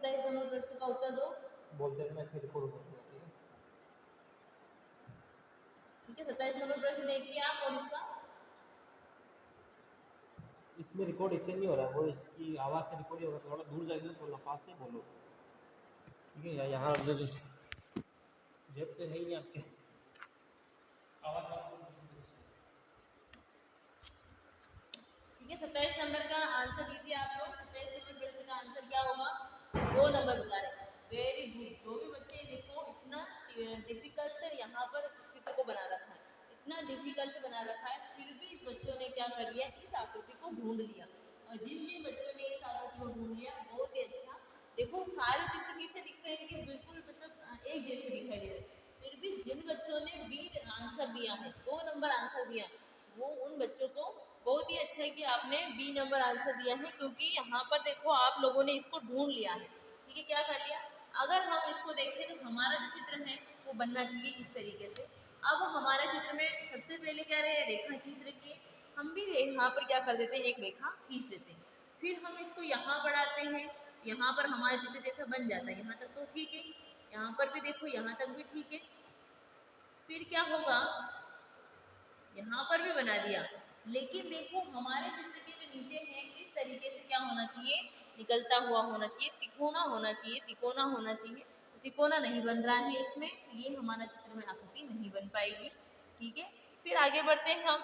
27 number प्रश्न का उत्तर दो। बोलते हैं मैं इसमें रिकॉर्ड हो गया, ठीक है। ठीक है, 27 नंबर प्रश्न देखिए आप, और इसमें रिकॉर्ड इससे नहीं हो रहा है, वो इसकी आवाज़ से रिकॉर्ड ही होगा। थोड़ा दूर जाके मत बोलना, पास से बोलो, ठीक है। या यहाँ जेब तो है ही नहीं आपके, आवाज़ ठीक है, 27 नंबर का आंसर दीजिए आप लोग। 27 नंबर प्रश्न का आंसर क्या होगा? 2 नंबर बता रहे। Very good. जो भी बच्चे देखो इतना डिफिकल्ट यहाँ पर चित्र को बना रखा है, इतना डिफिकल्ट बना रखा है, फिर भी बच्चों ने क्या कर लिया, इस आकृति को ढूंढ लिया। और जिन जिन बच्चों ने इस आकृति को ढूंढ लिया, बहुत ही अच्छा। देखो सारे चित्र किससे दिख रहे हैं कि बिल्कुल मतलब एक जैसे दिखाई दे रहे हैं, फिर भी जिन बच्चों ने बी आंसर दिया है, 2 नंबर आंसर दिया, वो उन बच्चों को बहुत ही अच्छा है कि आपने बी नंबर आंसर दिया है, क्योंकि यहाँ पर देखो आप लोगों ने इसको ढूंढ लिया है। ठीक है, क्या कर लिया? अगर हम इसको देखें तो हमारा जो चित्र है वो बनना चाहिए इस तरीके से। अब हमारे चित्र में सबसे पहले क्या रहे, रेखा खींच रखी है, हम भी यहाँ पर क्या कर देते हैं, एक रेखा खींच देते हैं। फिर हम इसको यहाँ बढ़ाते हैं, यहाँ पर हमारा चित्र जैसा बन जाता है। यहाँ तक तो ठीक है, यहाँ पर भी देखो, यहाँ तक भी ठीक है। फिर क्या होगा, यहाँ पर भी बना दिया, लेकिन देखो हमारे चित्र के जो नीचे है इस तरीके से क्या होना चाहिए, निकलता हुआ होना चाहिए, तिकोना होना चाहिए, तिकोना होना चाहिए। तिकोना नहीं बन रहा है इसमें, तो ये हमारा चित्र में आकृति नहीं बन पाएगी। ठीक है, फिर आगे बढ़ते हैं, हम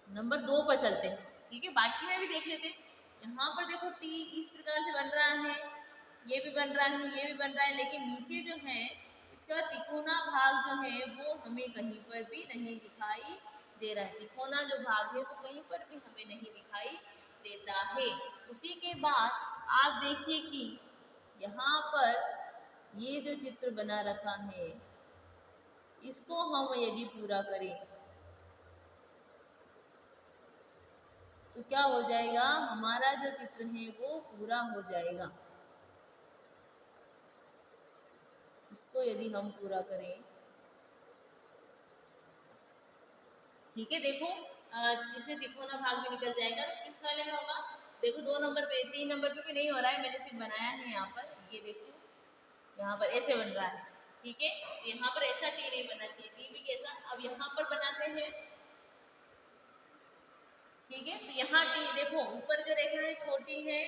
नंबर 2 पर चलते हैं। ठीक है, बाकी में भी देख लेते हैं। यहाँ पर देखो टी इस प्रकार से बन रहा है, ये भी बन रहा है, ये भी बन रहा है, लेकिन नीचे जो है इसका तिकोना भाग जो है वो हमें कहीं पर भी नहीं दिखाई दे रहा है। तिकोना जो भाग है वो कहीं पर भी हमें नहीं दिखाई देता है। उसी के बाद आप देखिए कि यहाँ पर ये जो चित्र बना रखा है, इसको हम यदि पूरा करें तो क्या हो जाएगा, हमारा जो चित्र है वो पूरा हो जाएगा। इसको यदि हम पूरा करें, ठीक है, देखो इसमें तिकोना भाग भी निकल जाएगा। किस वाले में होगा, देखो 2 नंबर पे, 3 नंबर पे भी नहीं हो रहा है, मैंने सिर्फ बनाया है यहाँ पर, ये देखो यहाँ पर ऐसे बन रहा है। ठीक है, यहाँ पर ऐसा टी नहीं बनना चाहिए, टी भी कैसा, अब यहाँ पर बनाते हैं। ठीक है, तो यहाँ टी देखो, ऊपर जो रेखा है छोटी है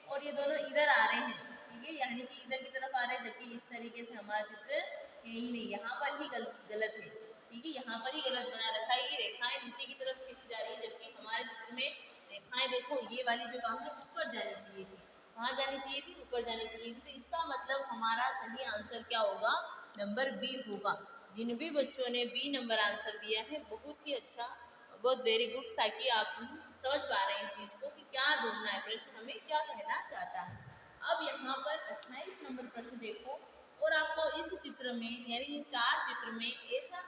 और ये दोनों इधर आ रहे हैं। ठीक है, यानी कि इधर की तरफ आ रहे हैं, जबकि इस तरीके से हमारा चित्र है ही नहीं, यहाँ पर ही गलत है। ठीक है, यहाँ पर ही गलत बना रखा है, ये रेखाएं नीचे की तरफ खींची जा रही है, जबकि हमारे चित्र में रेखाएं देखो ये वाली जो काम है ऊपर जानी चाहिए थी। कहाँ जानी चाहिए थी, ऊपर जानी चाहिए थी। तो इसका मतलब हमारा सही आंसर क्या होगा, नंबर बी होगा। जिन भी बच्चों ने बी नंबर आंसर दिया है, बहुत ही अच्छा, बहुत वेरी गुड, ताकि आप समझ पा रहे हैं इस चीज़ को कि क्या ढूंढना है, प्रश्न हमें क्या कहना चाहता है। अब यहाँ पर 28 नंबर प्रश्न देखो, और आपको इस चित्र में यानी इन 4 चित्र में ऐसा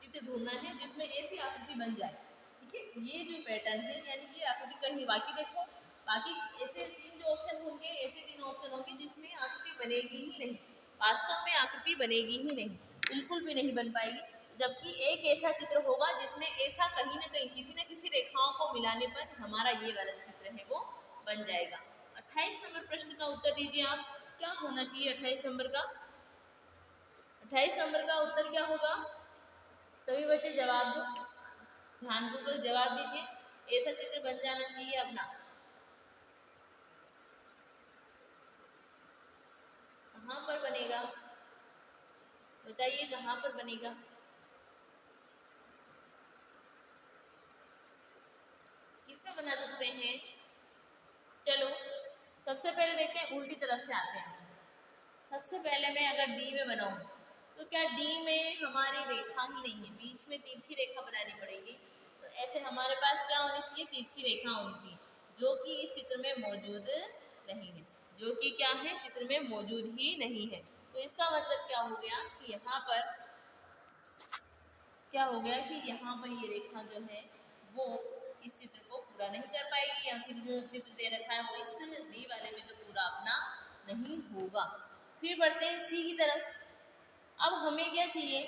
चित्र ढूंढना है जिसमें ऐसी आकृति बन जाए। ठीक है, ये जो पैटर्न है यानी ये आकृति कहीं, बाकी देखो, बाकी ऐसे 3 जो ऑप्शन होंगे, ऐसे 3 ऑप्शन होंगे जिसमें आकृति बनेगी ही नहीं, वास्तव में आकृति बनेगी ही नहीं, बिल्कुल भी नहीं बन पाएगी। जबकि एक ऐसा चित्र होगा जिसमें ऐसा कहीं ना कहीं किसी न किसी रेखाओं को मिलाने पर हमारा ये वाला चित्र है वो बन जाएगा। 28 नंबर प्रश्न का उत्तर दीजिए आप, क्या होना चाहिए 28 नंबर का? 28 नंबर का उत्तर क्या होगा? सभी बच्चे जवाब दो, ध्यानपूर्वक जवाब दीजिए। ऐसा चित्र बन जाना चाहिए अपना। कहाँ पर बनेगा, बताइए कहाँ पर बनेगा? किसमें बना सकते हैं? चलो सबसे पहले देखते हैं, उल्टी तरफ से आते हैं। सबसे पहले मैं अगर डी में बनाऊं तो क्या डी में हमारी रेखा ही नहीं है, बीच में तिरछी रेखा बनानी पड़ेगी। तो ऐसे हमारे पास क्या होनी चाहिए, तिरछी रेखा होनी चाहिए, जो कि इस चित्र में मौजूद नहीं है, जो कि क्या है, चित्र में मौजूद ही नहीं है। तो इसका मतलब क्या हो गया कि यहाँ पर क्या हो गया कि यहाँ पर ये रेखा जो है वो इस चित्र को पूरा नहीं कर पाएगी, या फिर जो चित्र दे रखा है वो इस डी वाले में तो पूरा अपना नहीं होगा। फिर बढ़ते हैं सी की तरफ। अब हमें क्या चाहिए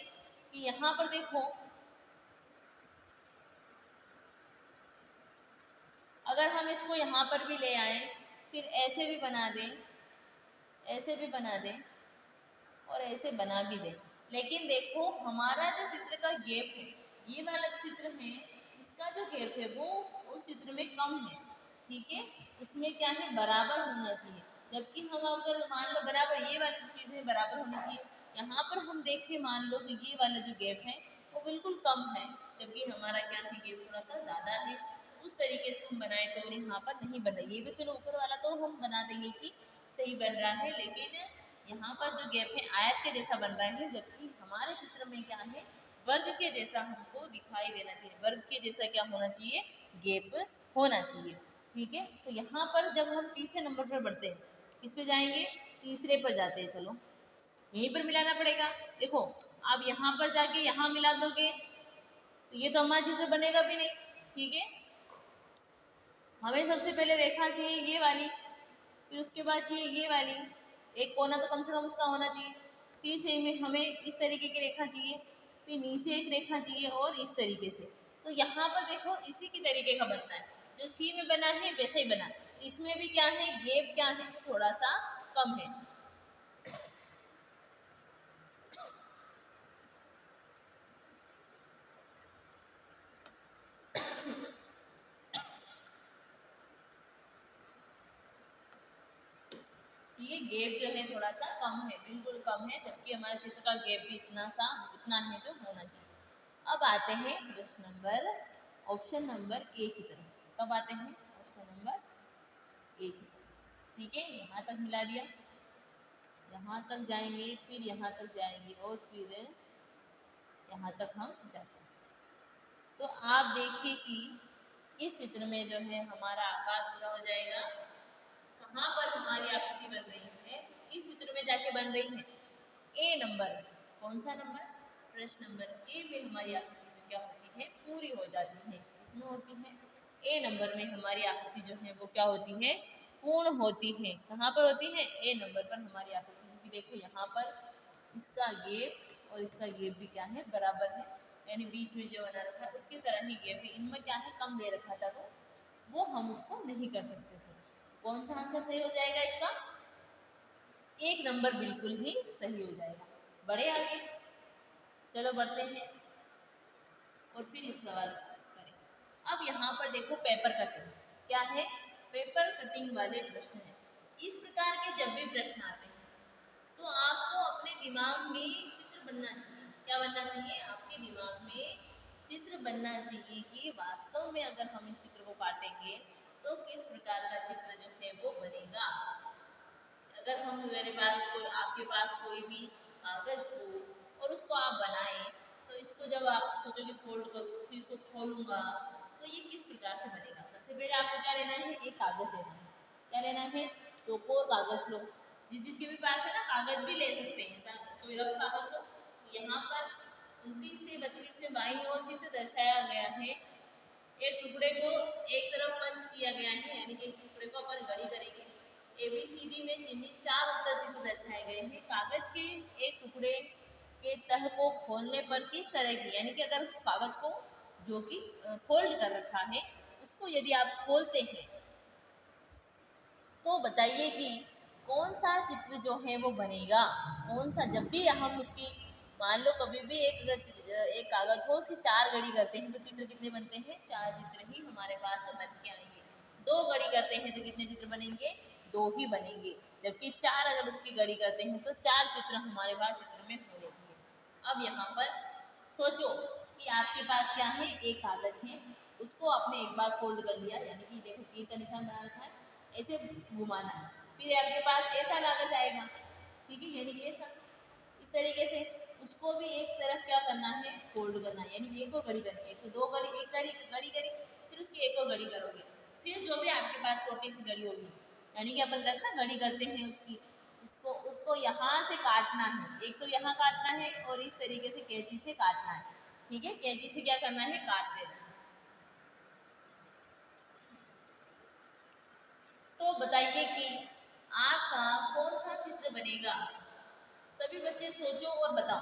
कि यहाँ पर देखो, अगर हम इसको यहाँ पर भी ले आए, फिर ऐसे भी बना दें, ऐसे भी बना दें और ऐसे बना भी दें, लेकिन देखो हमारा जो चित्र का गैप है, ये वाला चित्र है, इसका जो गैप है वो उस चित्र में कम है, ठीक है, उसमें क्या है बराबर होना चाहिए, जबकि हम अगर मान लो बराबर ये वाली चीज़ें बराबर होनी चाहिए, यहाँ पर हम देखें मान लो तो ये वाला जो गैप है वो बिल्कुल कम है, जबकि हमारा क्या है गैप थोड़ा सा ज़्यादा है। उस तरीके से हम बनाए तो यहाँ पर नहीं बन रहा, ये तो चलो ऊपर वाला तो हम बना देंगे कि सही बन रहा है, लेकिन यहाँ पर जो गैप है आयत के जैसा बन रहा है, जबकि हमारे चित्र में क्या है वर्ग के जैसा हमको दिखाई देना चाहिए, वर्ग के जैसा क्या होना चाहिए गैप होना चाहिए, ठीक है। तो यहाँ पर जब हम तीसरे नंबर पर बढ़ते हैं, किस पे जाएंगे, तीसरे पर जाते हैं, चलो यहीं पर मिलाना पड़ेगा। देखो आप यहाँ पर जाके यहाँ मिला दोगे तो ये तो हमारा चित्र बनेगा भी नहीं, ठीक है। हमें सबसे पहले रेखा चाहिए ये वाली, फिर उसके बाद चाहिए ये वाली, एक कोना तो कम से कम उसका होना चाहिए, फिर से में हमें इस तरीके की रेखा चाहिए, फिर नीचे एक रेखा चाहिए और इस तरीके से। तो यहाँ पर देखो इसी की तरीके का बनता है, जो सी में बना है वैसे ही बना, इसमें भी क्या है गैप क्या है थोड़ा सा कम है। ये गैप जो है थोड़ा सा कम है, बिल्कुल कम है, जबकि हमारे चित्र का गैप भी इतना है जो होना चाहिए। अब आते हैं प्रश्न नंबर ऑप्शन नंबर ए की तरफ। कब आते हैं ऑप्शन नंबर ए की तरफ, ठीक है। यहाँ तक मिला दिया, यहाँ तक जाएंगे, फिर यहाँ तक जाएंगे और फिर यहाँ तक हम जाते हैं। तो आप देखिए कि इस चित्र में जो है हमारा आकार पूरा हो जाएगा, कहाँ पर हमारी आकृति बन रही है, किस चित्र में जाके बन रही है, ए नंबर, कौन सा नंबर, प्रश्न नंबर ए में हमारी आकृति जो क्या होती है पूरी हो जाती है, इसमें होती है ए नंबर में हमारी आकृति जो है वो क्या होती है पूर्ण होती है। कहाँ पर होती है ए नंबर पर हमारी आकृति, क्योंकि देखो यहाँ पर इसका गेप और इसका गेप भी क्या है बराबर है, यानी बीच में जो बना रखा है उसकी तरह ही गेप है, इनमें क्या है कम दे रखा था तो वो हम उसको नहीं कर सकते थे। कौन सा आंसर सही हो जाएगा इसका, एक नंबर बिल्कुल ही सही हो जाएगा। बढ़े आगे, चलो बढ़ते हैं और फिर इस सवाल करें। अब यहाँ पर देखो पेपर कटिंग क्या है, पेपर कटिंग वाले प्रश्न है। इस प्रकार के जब भी प्रश्न आते हैं तो आपको अपने दिमाग में चित्र बनना चाहिए, क्या बनना चाहिए, आपके दिमाग में चित्र बनना चाहिए कि वास्तव में अगर हम इस चित्र को काटेंगे तो किस प्रकार का चित्र जो है वो बनेगा। अगर हम मेरे पास कोई आपके पास कोई भी कागज हो और उसको आप बनाएं, तो इसको जब आप सोचोगे फोल्ड करूँ फिर इसको खोलूंगा तो ये किस प्रकार से बनेगा। सबसे पहले आपको क्या लेना है, एक कागज लेना है, क्या लेना है, चौकोर कागज लो, जिसके भी पास है ना कागज भी ले सकते हैं, ऐसा कोई रफ कागज लो। यहाँ पर 29 से 32 में बाईं ओर चित्र दर्शाया गया है, एक टुकड़े को एक तरफ पंच किया गया है, यानी कि एक टुकड़े को अपन गड़ी करेंगे। ABCD में चिन्हित 4 उत्तर चित्र दर्शाए गए हैं, कागज के एक टुकड़े के तह को खोलने पर किस तरह की, यानी कि अगर उस कागज को जो कि फोल्ड कर रखा है उसको यदि आप खोलते हैं तो बताइए कि कौन सा चित्र जो है वो बनेगा, कौन सा, जब भी हम उसकी मान लो कभी भी एक कागज हो उसकी 4 गड़ी करते हैं तो चित्र कितने बनते हैं, 4 चित्र ही हमारे पास बन के आएंगे। 2 गड़ी करते हैं तो कितने चित्र बनेंगे, 2 ही बनेंगे, जबकि 4 अगर उसकी गड़ी करते हैं तो 4 चित्र हमारे पास चित्र में होने चाहिए। अब यहाँ पर सोचो कि आपके पास क्या है, एक कागज है, उसको आपने एक बार फोल्ड कर लिया, यानी कि देखो तीर का निशान बना रखा है, ऐसे घुमाना है, फिर आपके पास ऐसा कागज आएगा, ठीक है, यानी कि ऐसा इस तरीके से उसको भी एक तरफ क्या करना है फोल्ड करना है, यानी एक और घड़ी करनी है, एक तो 2 घड़ी, एक घड़ी घड़ी करी, फिर उसकी एक और घड़ी करोगे, फिर जो भी आपके पास छोटी सी घड़ी होगी, यानी कि अपन रख ना घड़ी करते हैं उसकी, उसको उसको यहाँ से काटना है, एक तो यहाँ काटना है और इस तरीके से कैंची से काटना है, ठीक है, कैंची से क्या करना है काट देना है। तो बताइए कि आपका कौन सा चित्र बनेगा, सभी बच्चे सोचो और बताओ,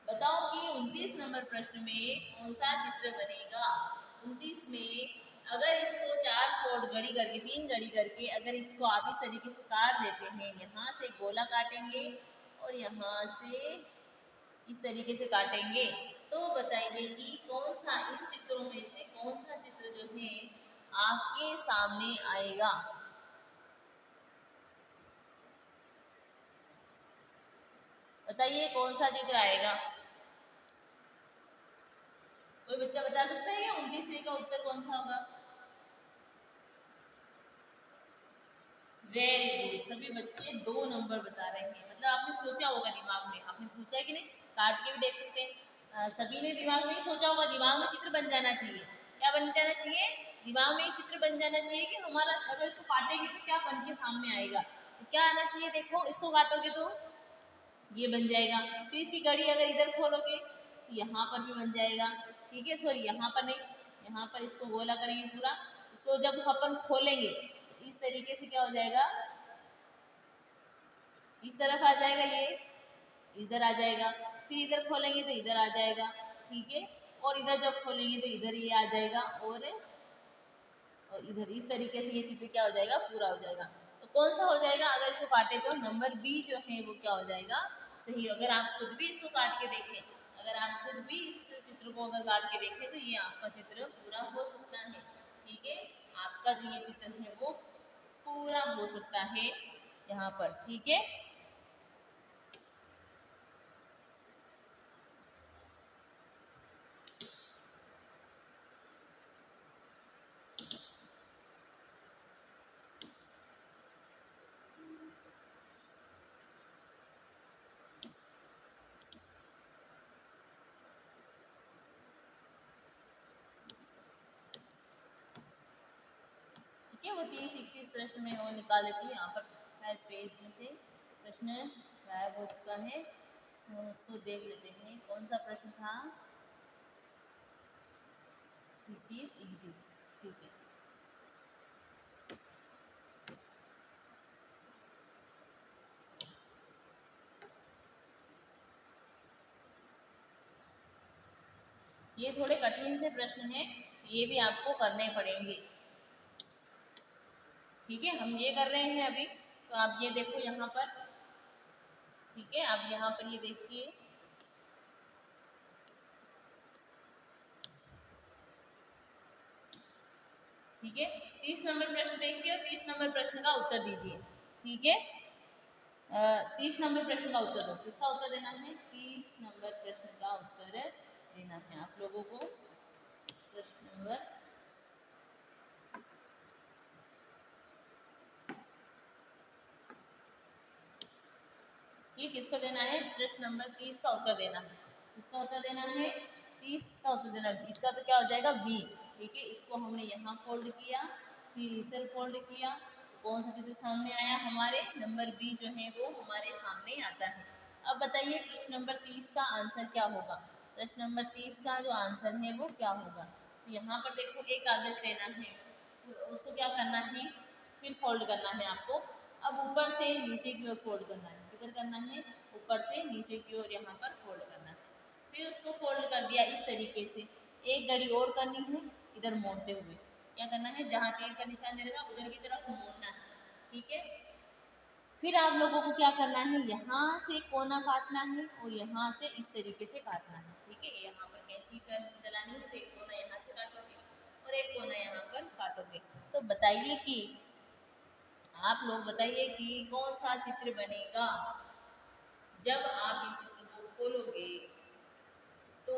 बताओ कि 29 नंबर प्रश्न में कौन सा चित्र बनेगा। 29 में अगर इसको 4 फोल्ड घड़ी करके 3 घड़ी करके अगर इसको आप इस तरीके से काट देते हैं, यहाँ से गोला काटेंगे और यहाँ से इस तरीके से काटेंगे, तो बताइए कि कौन सा इन चित्रों में से कौन सा चित्र जो है आपके सामने आएगा। बताइए कौन सा चित्र आएगा। कोई बच्चा बता सकता है 29 का उत्तर कौन सा होगा। वेरी गुड, सभी बच्चे 2 नंबर बता रहे हैं। मतलब आपने सोचा होगा दिमाग में, आपने सोचा है कि नहीं, काट के भी देख सकते हैं। सभी ने दिमाग में ही सोचा होगा, दिमाग में चित्र बन जाना चाहिए। क्या बन जाना चाहिए, दिमाग में एक चित्र बन जाना चाहिए कि हमारा अगर इसको काटेंगे तो क्या बन के सामने आएगा। तो क्या आना चाहिए, देखो इसको काटोगे तो ये बन जाएगा, फिर इसकी घड़ी अगर इधर खोलोगे तो यहाँ पर भी बन जाएगा। ठीक है, सॉरी यहाँ पर नहीं, यहाँ पर इसको गोला करेंगे पूरा, इसको जब अपन खोलेंगे तो इस तरीके से क्या हो जाएगा, इस तरफ आ जाएगा, ये इधर आ जाएगा, फिर इधर खोलेंगे तो इधर आ जाएगा। ठीक है, और इधर जब खोलेंगे तो इधर ये आ जाएगा और इधर इस तरीके से ये चित्र क्या हो जाएगा, पूरा हो जाएगा। तो कौन सा हो जाएगा, अगर इसको काटे तो नंबर बी जो है वो क्या हो जाएगा, सही। अगर आप खुद भी इसको काट के देखें, अगर आप खुद भी इस चित्र को अगर काट के देखें तो ये आपका चित्र पूरा हो सकता है। ठीक है, आपका जो ये चित्र है वो पूरा हो सकता है यहाँ पर। ठीक है, ठीक है, वो 30-31 प्रश्न में वो निकाल लेती हूँ। यहाँ पर शायद पेज में से प्रश्न गायब हो चुका है, हम उसको देख लेते हैं कौन सा प्रश्न था। 30-31, ठीक है। ये थोड़े कठिन से प्रश्न हैं, ये भी आपको करने पड़ेंगे। ठीक है, हम ये कर रहे हैं अभी, तो आप ये देखो यहाँ पर। ठीक है, आप यहाँ पर ये देखिए, ठीक है, 30 नंबर प्रश्न देखिए और 30 नंबर प्रश्न का उत्तर दीजिए। ठीक है, 30 नंबर प्रश्न का उत्तर दो, किसका उत्तर देना है, 30 नंबर प्रश्न का उत्तर देना है आप लोगों को। प्रश्न नंबर ये किसको देना है, प्रश्न नंबर 30 का उत्तर देना है। किसका उत्तर देना है, 30 का उत्तर देना है। इसका तो क्या हो जाएगा, बी। ठीक है, इसको हमने यहाँ फोल्ड किया, फिर इधर फोल्ड किया, तो कौन सा चित्र सामने आया, हमारे नंबर बी जो है वो हमारे सामने आता है। अब बताइए प्रश्न नंबर 30 का आंसर क्या होगा। प्रश्न नंबर 30 का जो आंसर है वो क्या होगा, तो यहाँ पर देखो एक कागज लेना है, उसको क्या करना है, फिर फोल्ड करना है आपको। अब ऊपर से नीचे की ओर फोल्ड करना है, किधर करना है, ऊपर से नीचे की ओर यहाँ पर फोल्ड करना है। फिर उसको फोल्ड कर दिया इस तरीके से, एक घड़ी और करनी है इधर मोड़ते हुए। क्या करना है, जहाँ तीर का निशान दे रहा है उधर की तरफ मोड़ना है। ठीक है, फिर आप लोगों को क्या करना है, यहाँ से कोना काटना है और यहाँ से इस तरीके से काटना है। ठीक है, यहाँ पर कैंची कर चलानी है तो एक कोना यहाँ से काटोगे और एक कोना यहाँ पर काटोगे। तो बताइए कि आप लोग बताइए कि कौन सा चित्र बनेगा। जब आप इस चित्र को खोलोगे तो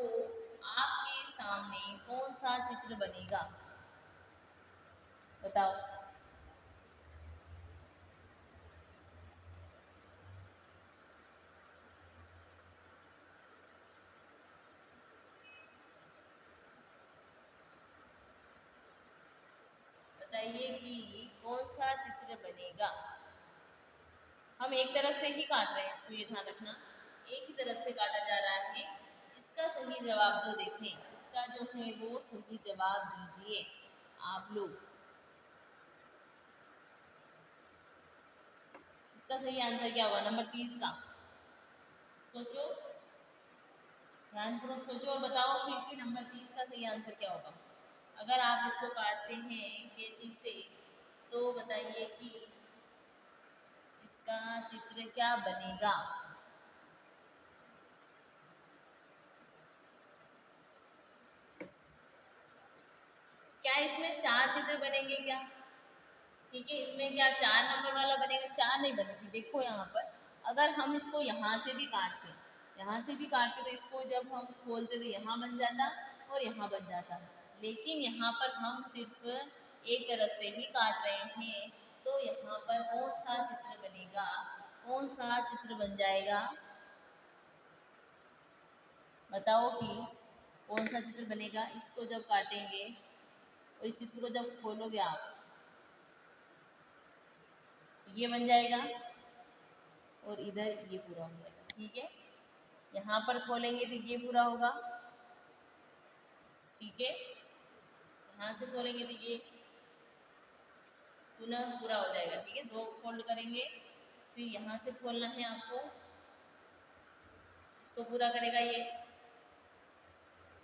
आपके सामने कौन सा चित्र बनेगा, बताओ। बताइए कि कौन सा चित्र बनेगा। हम एक तरफ से ही काट रहे हैं, इसको ये ध्यान रखना, एक ही तरफ से काटा जा रहा है। इसका सही जवाब तो देखें, इसका जो है वो सही जवाब दीजिए आप लोग। इसका सही आंसर क्या होगा, नंबर 30 का। सोचो, ध्यानपूर्वक सोचो और बताओ फिर कि नंबर 30 का सही आंसर क्या होगा। अगर आप इसको काटते हैं कैंची से तो बताइए कि इसका चित्र क्या बनेगा। क्या इसमें 4 चित्र बनेंगे क्या? ठीक है, इसमें क्या 4 नंबर वाला बनेगा? 4 नहीं बनेगा। देखो यहाँ पर अगर हम इसको यहाँ से भी काटते, यहाँ से भी काटते तो इसको जब हम खोलते तो यहाँ बन जाता और यहाँ बन जाता, लेकिन यहाँ पर हम सिर्फ एक तरफ से ही काट रहे हैं, तो यहाँ पर कौन सा चित्र बनेगा, कौन सा चित्र बन जाएगा? बताओ कि कौन सा चित्र बनेगा। इसको जब काटेंगे और इस चित्र को जब खोलोगे आप, ये बन जाएगा और इधर ये पूरा हो जाएगा। ठीक है, यहाँ पर खोलेंगे तो ये पूरा होगा। ठीक है, यहाँ से खोलेंगे तो ये पुनः पूरा हो जाएगा। ठीक है, 2 फोल्ड करेंगे, फिर यहाँ से खोलना है आपको, इसको पूरा करेगा ये।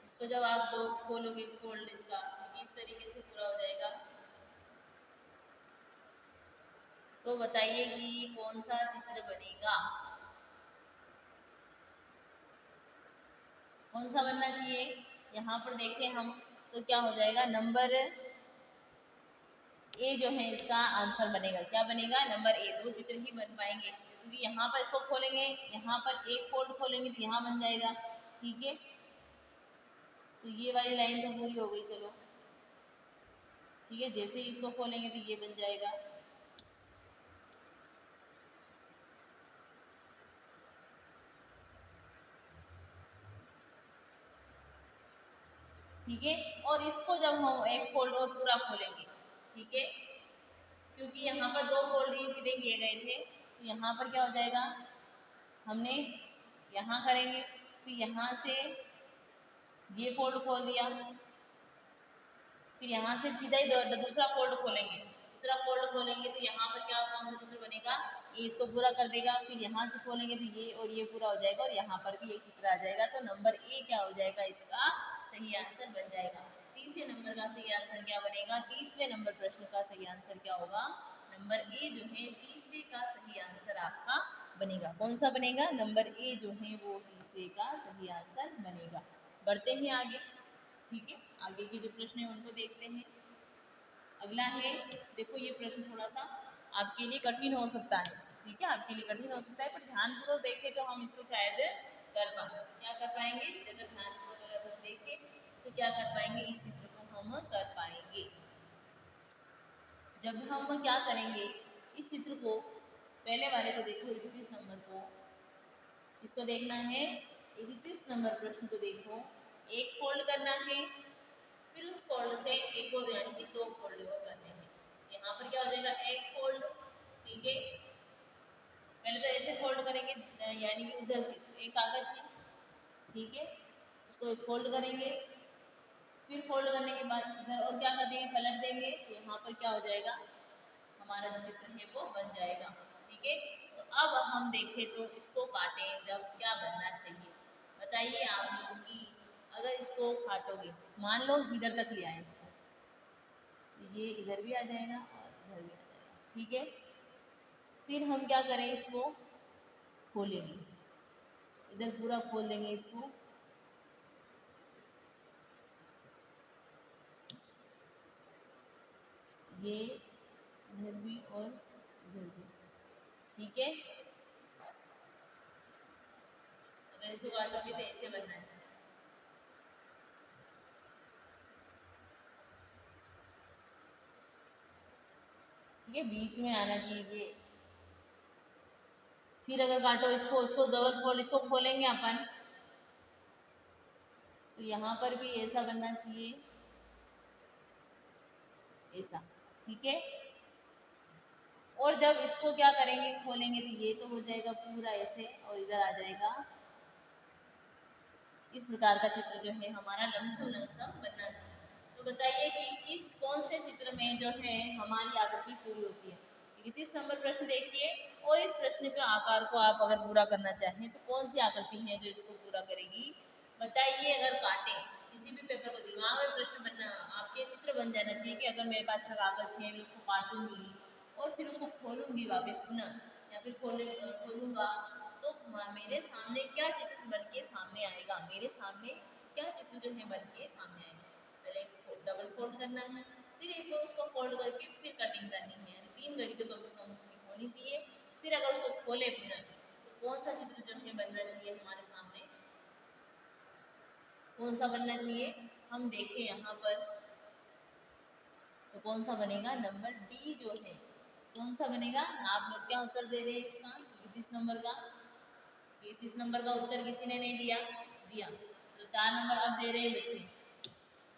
इसको जब आप 2 खोलोगे फोल्ड इसका, तो इस तरीके से पूरा हो जाएगा। तो बताइए कि कौन सा चित्र बनेगा, कौन सा बनना चाहिए? यहाँ पर देखें हम तो क्या हो जाएगा, नंबर ए जो है इसका आंसर बनेगा। क्या बनेगा? Number A. 2 चित्र ही बन पाएंगे क्योंकि यहाँ पर इसको खोलेंगे, यहाँ पर एक फोल्ड खोलेंगे तो यहाँ बन जाएगा। ठीक है, तो ये वाली लाइन तो पूरी हो गई। चलो ठीक है, जैसे ही इसको खोलेंगे तो ये बन जाएगा। ठीक है, और इसको जब हम एक फोल्ड और पूरा खोलेंगे, ठीक है, क्योंकि यहाँ पर 2 फोल्ड ही सीधे किए गए थे, तो यहाँ पर क्या हो जाएगा, हमने यहाँ करेंगे फिर यहाँ से ये फोल्ड खोल दिया, फिर यहाँ से सीधा ही दूसरा फोल्ड खोलेंगे, दूसरा फोल्ड खोलेंगे तो यहाँ पर क्या कौन सा चित्र बनेगा, ये इसको पूरा कर देगा। फिर यहाँ से खोलेंगे तो ये और ये पूरा हो जाएगा और यहाँ पर भी एक चित्र आ जाएगा। तो नंबर ए क्या हो जाएगा, इसका सही आंसर बन जाएगा। 30वें नंबर का सही आंसर क्या बनेगा? 30वें नंबर प्रश्न का सही आंसर क्या होगा? नंबर ए जो है 30वें का सही आंसर आपका बनेगा। कौन सा बनेगा? नंबर ए जो है वो 30वें का सही आंसर बनेगा। बढ़ते हैं आगे। ठीक है, आगे के जो प्रश्न है उनको देखते हैं। अगला है, देखो ये प्रश्न थोड़ा सा आपके लिए कठिन हो सकता है। ठीक है, आपके लिए कठिन हो सकता है, पर ध्यानपूर्वक देखें तो हम इसको शायद कर पाए। क्या कर पाएंगे? अगर ध्यानपूर्वक अगर हम देखें तो क्या कर पाएंगे, इस चित्र को हम कर पाएंगे। जब हम क्या करेंगे, इस चित्र को, पहले वाले को देखो 31 नंबर को, इसको देखना है 31 नंबर प्रश्न को देखो। एक फोल्ड करना है, फिर उस फोल्ड से एक और यानी कि 2 फोल्ड और करने हैं। यहाँ पर क्या हो जाएगा, एक फोल्ड। ठीक है, पहले तो ऐसे फोल्ड करेंगे यानी कि उधर से एक कागज है। ठीक है, उसको एक फोल्ड करेंगे, फिर फोल्ड करने के बाद इधर और क्या कर देंगे, पलट देंगे। यहाँ पर क्या हो जाएगा, हमारा जो चित्र है वो बन जाएगा। ठीक है, तो अब हम देखें तो इसको काटें जब क्या बनना चाहिए। बताइए आप लोग कि अगर इसको काटोगे, मान लो इधर तक ले आए इसको, ये इधर भी आ जाएगा और इधर भी आ जाएगा। ठीक है, फिर हम क्या करें, इसको खोलेंगे, इधर पूरा खोल देंगे इसको। ये इधर भी और इधर भी। ठीक है, अगर इसको काटोगे तो ऐसे बनना चाहिए। ठीक है, बीच में आना चाहिए ये। फिर अगर काटो इसको, इसको डबल फोल्ड, इसको खोलेंगे अपन, तो यहाँ पर भी ऐसा बनना चाहिए, ऐसा। ठीक है, और जब इसको क्या करेंगे, खोलेंगे, तो ये तो हो जाएगा पूरा ऐसे और इधर आ जाएगा। इस प्रकार का चित्र जो है हमारा लमसम लमसम बनना चाहिए। तो बताइए कि किस कौन से चित्र में जो है हमारी आकृति पूरी होती है। 31 नंबर प्रश्न देखिए, और इस प्रश्न के आकार को आप अगर पूरा करना चाहें तो कौन सी आकृति है जो इसको पूरा करेगी? बताइए अगर काटे किसी भी पेपर को, दिमाग में प्रश्न बनना, आपके चित्र बन जाना चाहिए कि अगर मेरे पास कागज है मैं उसको काटूंगी और फिर उसको खोलूंगी वापस पुनः, या फिर खोलूंगा तो मेरे सामने क्या चित्र बन के सामने आएगा, मेरे सामने क्या चित्र जो है बन के सामने आएगा। पहले डबल फोल्ड करना है, फिर एक और उसको फोल्ड करके फिर कटिंग करनी है, यानी 3 घड़ी तो कम से कम उसकी होनी चाहिए। फिर अगर उसको खोले पुनः तो कौन सा चित्र जो है बनना चाहिए हमारे सामने, कौन सा बनना चाहिए हम देखें यहाँ पर, तो कौन सा बनेगा, नंबर डी जो है, कौन सा बनेगा। आप लोग क्या उत्तर दे रहे हैं इसका, 33 नंबर का, 33 नंबर का उत्तर किसी ने नहीं दिया, दिया तो 4 नंबर अब दे रहे हैं बच्चे।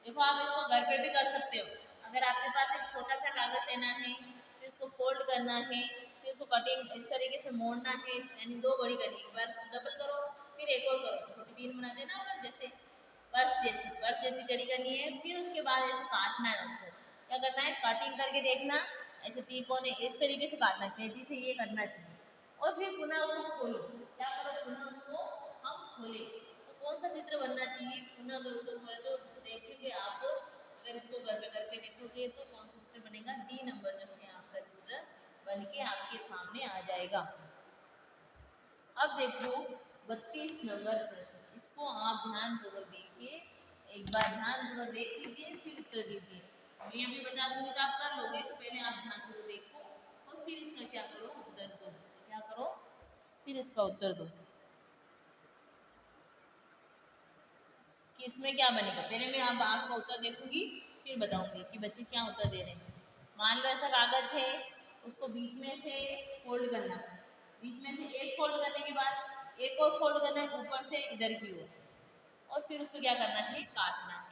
देखो आप इसको घर पे भी कर सकते हो, अगर आपके पास एक छोटा सा कागज लेना है, फिर उसको फोल्ड करना है, फिर उसको कटिंग इस तरीके से मोड़ना है, यानी 2 घड़ी करनी, एक बार डबल करो फिर एक और करो, छोटी 3 बनाते हैं ना अपन, जैसे पर्स जैसी कड़ी करनी है, फिर उसके बाद ऐसे काटना है उसको, क्या करना है कटिंग करके देखना, ऐसे त्रिकोण इस तरीके से काटना, कैंची से ये करना चाहिए, और फिर पुनः उसको खोलो, क्या करो पुनः उसको हम खोले, तो कौन सा चित्र बनना चाहिए पुनः, अगर उसको खोले तो देखेंगे आप, अगर इसको घर पे करके देखोगे तो कौन सा चित्र बनेगा, डी नंबर जो है आपका चित्र बन के आपके सामने आ जाएगा। अब देखो 32 नंबर प्रश्न, इसको आप ध्यानपूर्वक देखिए, एक बार ध्यानपूर्वक देख लीजिए फिर उत्तर दीजिए, मैं अभी बता दूंगी तो आप कर लोगे, तो पहले आप ध्यानपूर्वक देखो और फिर इसका क्या करो उत्तर दो, क्या करो फिर इसका उत्तर दो कि इसमें क्या बनेगा। पहले मैं अब आपका उत्तर देखूंगी फिर बताऊंगी कि बच्चे क्या उत्तर दे रहे हैं। मान लो ऐसा कागज है, उसको बीच में से फोल्ड करना है, बीच में से एक फोल्ड करने के बाद एक और फोल्ड करना है ऊपर से इधर की ओर, और फिर उसको क्या करना है काटना है।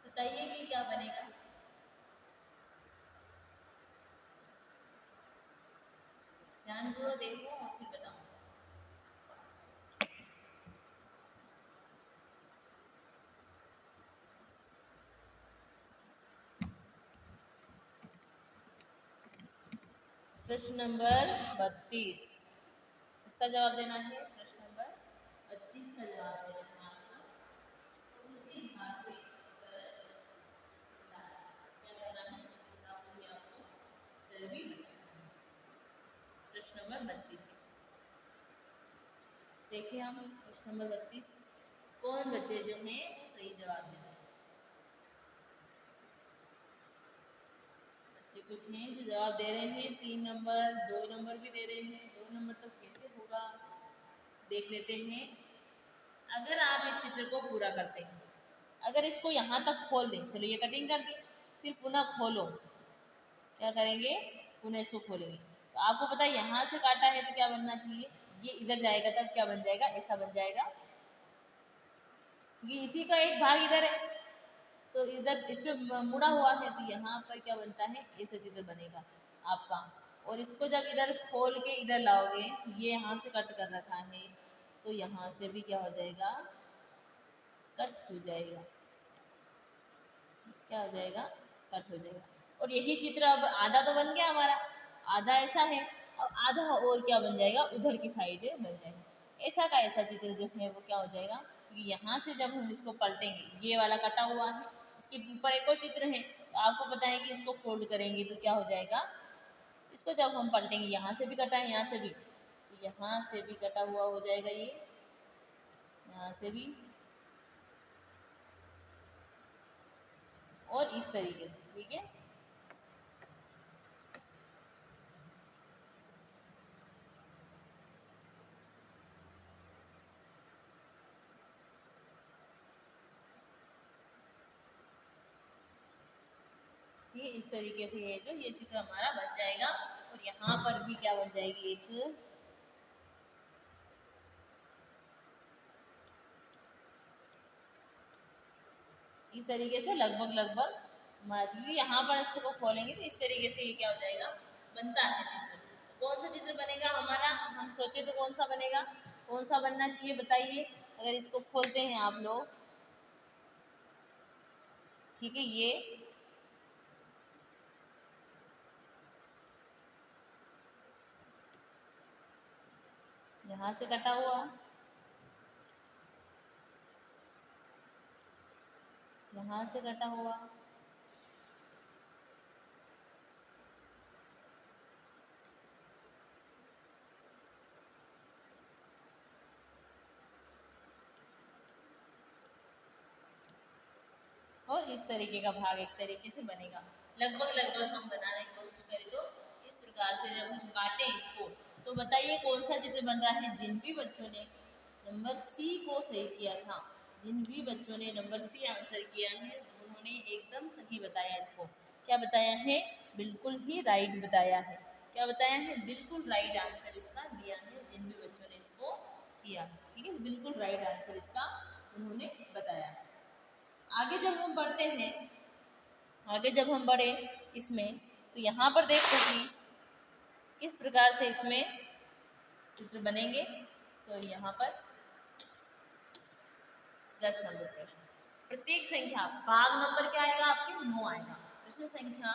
बताइए कि क्या बनेगा, ध्यानपूर्वक देखो और फिर बताओ। प्रश्न नंबर 32, इसका जवाब देना है, प्रश्न नंबर 32 का जवाब देना है आपको, तो उसी हिसाब से क्या करना है, उस हिसाब से भी आपको उत्तर भी बताना है। प्रश्न नंबर 32 के हिसाब से देखिए हम प्रश्न नंबर 32, कौन बच्चे जो हैं वो सही जवाब दे रहे हैं। बच्चे कुछ हैं जो जवाब दे रहे हैं 3 नंबर, 2 नंबर भी दे रहे हैं, 2 नंबर तो कैसे होगा देख लेते हैं। अगर आप इस चित्र को पूरा करते हैं, अगर इसको यहाँ तक खोल दें, चलो ये कटिंग कर दी, फिर पुनः खोलो, क्या करेंगे पुनः इसको खोलेंगे, तो आपको पता है यहाँ से काटा है तो क्या बनना चाहिए, ये इधर जाएगा तब क्या बन जाएगा, ऐसा बन जाएगा, क्योंकि इसी का एक भाग इधर है तो इधर इस पे मुड़ा हुआ है, तो यहाँ पर क्या बनता है ऐसा चित्र बनेगा आपका। और इसको जब इधर खोल के इधर लाओगे, ये यहाँ से कट कर रखा है तो यहाँ से भी क्या हो जाएगा, कट हो जाएगा, क्या हो जाएगा, कट हो जाएगा। और यही चित्र अब आधा तो बन गया हमारा, आधा ऐसा है, अब आधा और क्या बन जाएगा, उधर की साइड बन जाएगा, ऐसा का ऐसा चित्र जो है वो क्या हो जाएगा, क्योंकि यहाँ से जब हम इसको पलटेंगे, ये वाला कटा हुआ है, इसके ऊपर एक और चित्र है, तो आपको पता है कि इसको फोल्ड करेंगे तो क्या हो जाएगा, इसको जब हम पलटेंगे यहाँ से भी कटा है, यहाँ से भी, तो यहाँ से भी कटा हुआ हो जाएगा ये, यहाँ से भी, और इस तरीके से, ठीक है। ये इस तरीके से है जो ये चित्र हमारा बन जाएगा, और यहाँ पर भी क्या बन जाएगी, एक इस तरीके से लगभग लगभग क्योंकि यहाँ पर इसको खोलेंगे तो इस तरीके से ये क्या हो जाएगा, बनता है चित्र। तो कौन सा चित्र बनेगा हमारा, हम सोचे तो कौन सा बनेगा, कौन सा बनना चाहिए बताइए। अगर इसको खोलते हैं आप लोग, ठीक है, ये यहाँ से कटा हुआ, यहाँ से कटा हुआ, और इस तरीके का भाग एक तरीके से बनेगा। लगभग लगभग हम बनाने की कोशिश करें तो इस प्रकार से जब हम काटें इसको, तो बताइए कौन सा चित्र बन रहा है। जिन भी बच्चों ने नंबर सी को सही किया था, जिन भी बच्चों ने नंबर सी आंसर किया है, उन्होंने एकदम सही बताया। इसको क्या बताया है, बिल्कुल ही राइट बताया है। क्या बताया है, बिल्कुल राइट आंसर इसका दिया है जिन भी बच्चों ने इसको किया, ठीक है, बिल्कुल राइट आंसर इसका उन्होंने बताया। आगे जब हम बढ़ते हैं, आगे जब हम बढ़े इसमें, तो यहाँ पर देखो कि किस प्रकार से इसमें चित्र बनेंगे। तो यहाँ पर 10 नंबर प्रश्न, प्रत्येक संख्या भाग नंबर क्या आएगा आपके, 9 आएगा। प्रश्न संख्या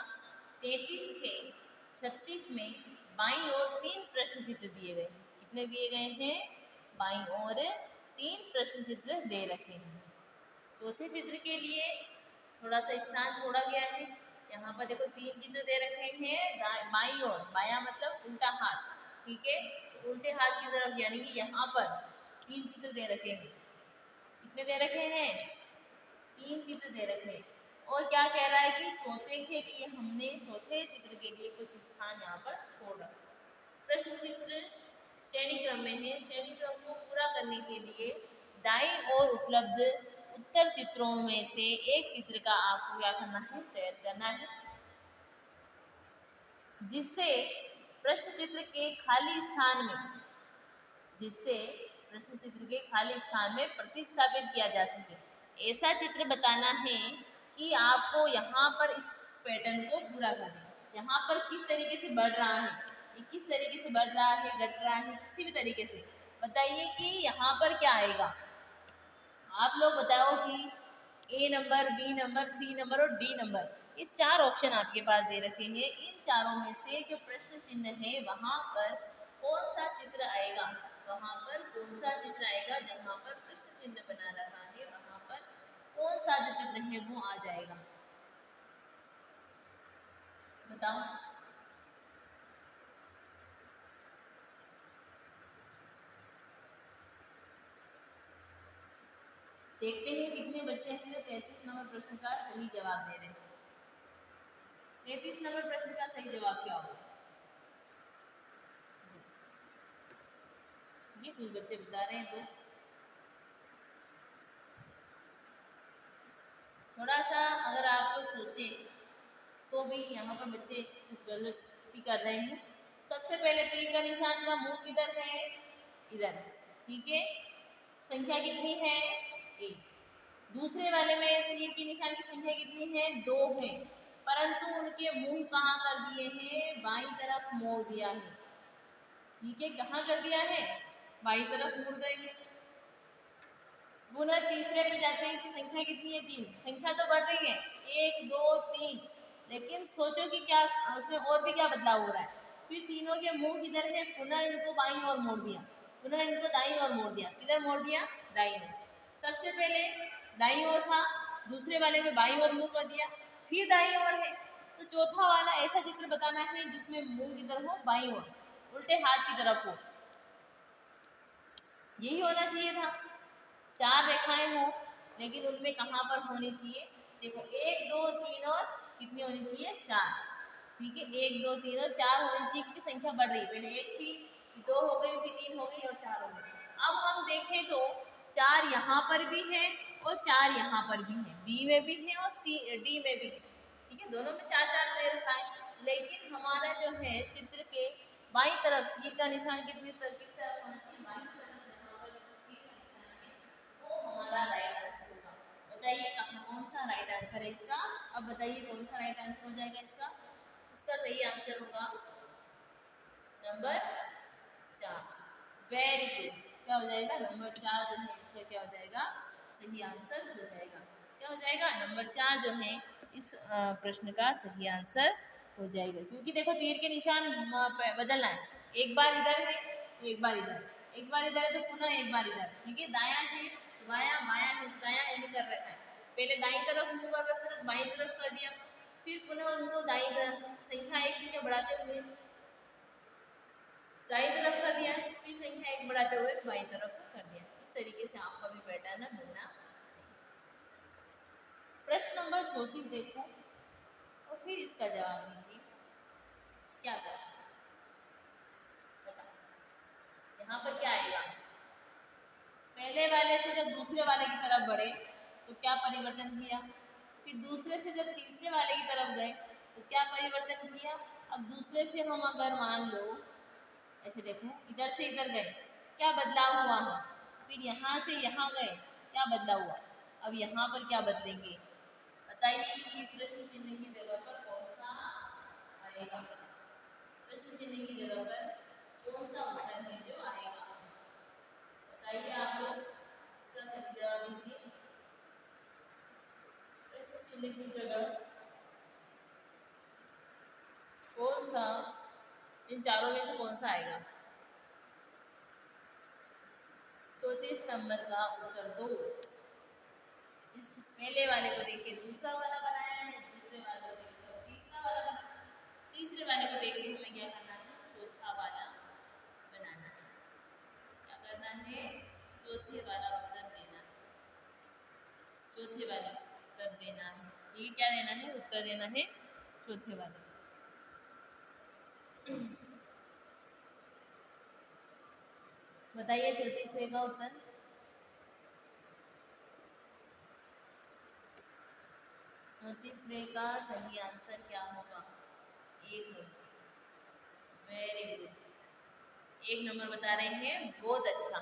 33 से 36 में बाईं ओर 3 प्रश्न चित्र दिए गए हैं। कितने दिए गए हैं, बाईं ओर 3 प्रश्न चित्र दे रखे हैं। चौथे चित्र के लिए थोड़ा सा स्थान छोड़ा गया है। यहाँ पर देखो 3 चित्र दे रखे हैं बाईं ओर, बायां मतलब उल्टा हाथ, ठीक है, तो उल्टे हाथ की तरफ, यानी कि यहाँ पर 3 चित्र दे रखे हैं। कितने दे रखे हैं, 3 चित्र दे रखे हैं। और क्या कह रहा है कि चौथे के लिए हमने, चौथे चित्र के लिए कुछ स्थान यहाँ पर छोड़ रखा। प्रश्न चित्र श्रेणी क्रम में है, श्रेणी क्रम को पूरा करने के लिए दाईं ओर उपलब्ध उत्तर चित्रों में से एक चित्र का आपको क्या करना है, चयन करना है, जिससे प्रश्न चित्र के खाली स्थान में, जिससे प्रश्न चित्र के खाली स्थान में प्रतिस्थापित किया जा सके। ऐसा चित्र बताना है कि आपको यहाँ पर इस पैटर्न को पूरा करना है। यहाँ पर किस तरीके से बढ़ रहा है, ये किस तरीके से बढ़ रहा है, घट रहा है, किसी भी तरीके से बताइए कि यहाँ पर क्या आएगा। आप लोग बताओ कि A number, B number, C number और डी नंबर, ये 4 ऑप्शन आपके पास दे रखे हैं। इन चारों में से जो प्रश्न चिन्ह है वहां पर कौन सा चित्र आएगा, वहां पर कौन सा चित्र आएगा, जहां पर प्रश्न चिन्ह बना रखा है वहां पर कौन सा जो चित्र है वो आ जाएगा, बताओ। देखते हैं कितने बच्चे हैं जो 33 नंबर प्रश्न का सही जवाब दे रहे हैं। 33 नंबर प्रश्न का सही जवाब क्या होगा, ये कुछ बच्चे बता रहे हैं। तो थोड़ा सा अगर आप सोचे तो भी यहाँ पर बच्चे कुछ गलत भी कर रहे हैं। सबसे पहले तीर का निशान का मुंह किधर है, इधर, ठीक है, संख्या कितनी है, 1। दूसरे वाले में तीर के निशान की संख्या कितनी है, 2 है, परंतु उनके मुंह कहाँ कर दिए हैं, बाईं तरफ मोड़ दिया है, ठीक है, कहाँ कर दिया है, बाईं तरफ मुड़ गए हैं। पुनः तीसरे पे जाते हैं तो संख्या कितनी है, 3। संख्या तो बढ़ रही है, 1 2 3, लेकिन सोचो कि क्या उसमें और भी क्या बदलाव हो रहा है। फिर तीनों के मुंह किधर है, पुनः इनको बाईं ओर मोड़ दिया, पुनः इनको दाईं ओर मोड़ दिया। किधर मोड़ दिया, दाईं ओर। सबसे पहले दाईं ओर था, दूसरे वाले में बाईं ओर मुंह कर दिया, फिर दाईं ओर है। तो चौथा वाला ऐसा चित्र बताना है जिसमें मुंह किधर हो, बाईं ओर, उल्टे हाथ की तरफ हो। यही होना चाहिए था, 4 रेखाएं हो, लेकिन उनमें कहाँ पर होनी चाहिए, देखो 1 2 3 और कितनी होनी चाहिए, 4, ठीक है, 1 2 3 और 4 होनी चाहिए, क्योंकि संख्या बढ़ रही है। पहले 1 थी, फिर 2 हो गई, फिर 3 हो गई और 4 हो गई। अब हम देखें तो 4 यहाँ पर भी है और 4 यहाँ पर भी है, बी में भी है और डी में भी है, ठीक है, दोनों में 4 4 दे रखा है। लेकिन हमारा जो है चित्र के बाईं तरफ तीर का निशान किस तरफ होना चाहिए, बाईं तरफ, जहाँ पर तीर का निशान है वो हमारा राइट आंसर होगा। और बताइए कहाँ कौन सा राइट आंसर है इसका। अब बताइए कौन सा राइट आंसर हो जाएगा इसका। इसका सही आंसर होगा नंबर 4। Very good. क्या हो जाएगा नंबर 4 जो है इसका क्या हो जाएगा सही आंसर हो जाएगा। क्या हो जाएगा नंबर 4 जो है इस प्रश्न का सही आंसर हो जाएगा। क्योंकि देखो तीर के निशान बदलना है, एक बार इधर है तो एक बार इधर, एक बार इधर है तो पुनः एक बार इधर। ठीक है, दायां है तो बायां, बायां है तो दायां, यानी कर रखा है। पहले दाई तरफ मुंह कर रखा था, बाई तरफ कर दिया, फिर पुनः उनको दाई तरफ संख्या एक संख्या बढ़ाते हुए दाई तरफ कर दिया, फिर संख्या एक बढ़ाते हुए बाई तरफ कर दिया। इस तरीके से आपका भी पैटर्न होना चाहिए। प्रश्न नंबर 34 देखो और फिर इसका जवाब दीजिए। क्या करें बताओ, यहाँ पर क्या आएगा। पहले वाले से जब दूसरे वाले की तरफ बढ़े तो क्या परिवर्तन किया, फिर दूसरे से जब तीसरे वाले की तरफ गए तो क्या परिवर्तन किया। अब दूसरे से हम अगर मान लो ऐसे देखो, इधर से इधर गए क्या बदलाव हुआ है, फिर यहाँ से यहाँ गए क्या बदलाव हुआ। अब यहाँ पर क्या बदलेंगे बताइए कि प्रश्न चिन्ह की जगह पर कौन सा आएगा। प्रश्न चिन्ह की जगह पर कौन सा उत्तर है जो आएगा, बताइए आप लोग इसका सही जवाब दीजिए। प्रश्न चिन्ह की जगह कौन सा, इन चारों में से कौन सा आएगा। 34 नंबर का उत्तर दो। इस पहले वाले को देख के दूसरा वाला बनाया है, दूसरे वाले को देख कर तीसरा वाला बनाया, तीसरे वाले को देख के हमें क्या करना है चौथा वाला बनाना है। क्या करना है चौथे वाला उत्तर देना है, चौथे वाले उत्तर देना है। ये क्या देना है उत्तर देना है चौथे वाले। बताइए 34 का उत्तर। 34 का सही आंसर क्या होगा, एक होगा। वेरी गुड, एक नंबर बता रहे हैं, बहुत अच्छा।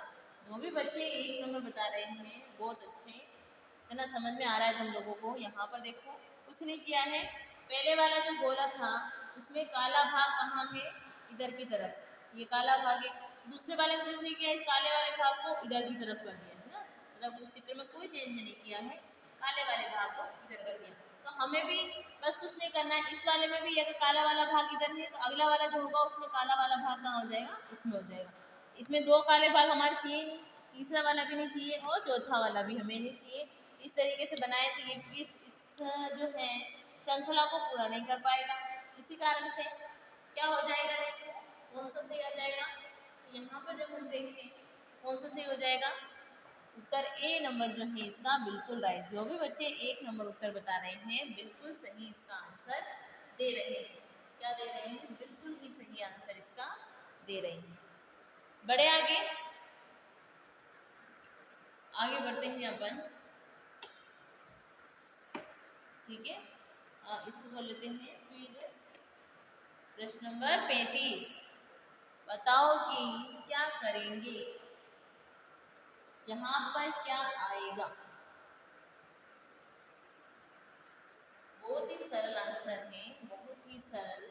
जो भी बच्चे एक नंबर बता रहे हैं बहुत अच्छे, इतना समझ में आ रहा है तुम लोगों को। यहाँ पर देखो कुछ नहीं किया है, पहले वाला जो गोला था उसमें काला भाग कहाँ है इधर की तरफ, ये काला भाग है। दूसरे वाले में कुछ नहीं किया, इस काले वाले भाग को इधर की तरफ कर दिया है ना, मतलब उस चित्र में कोई चेंज नहीं किया है, काले वाले भाग को इधर कर दिया। तो हमें भी बस कुछ नहीं करना है, इस वाले में भी अगर काला वाला भाग इधर है तो अगला वाला जो होगा उसमें काला वाला भाग कहाँ हो जाएगा इसमें हो जाएगा। इसमें दो काले भाग हमारे चाहिए नहीं, तीसरा वाला भी नहीं चाहिए और चौथा वाला भी हमें नहीं चाहिए। इस तरीके से बनाए तो ये भी इस जो है श्रृंखला को पूरा नहीं कर पाएगा। इसी कारण से क्या हो जाएगा देखो कौन सा सही आ जाएगा। तो यहाँ पर जब हम देखें कौन सा सही हो जाएगा, उत्तर ए नंबर जो है इसका बिल्कुल राइट। जो भी बच्चे एक नंबर उत्तर बता रहे हैं बिल्कुल सही इसका आंसर दे रहे हैं। क्या दे रहे हैं बिल्कुल ही सही आंसर इसका दे रहे हैं। बड़े आगे आगे बढ़ते हैं अपन, ठीक है। इसको कर लेते हैं फिर प्रश्न नंबर 35। बताओ कि क्या करेंगे, यहाँ पर क्या आएगा। बहुत ही सरल आंसर है, बहुत ही सरल।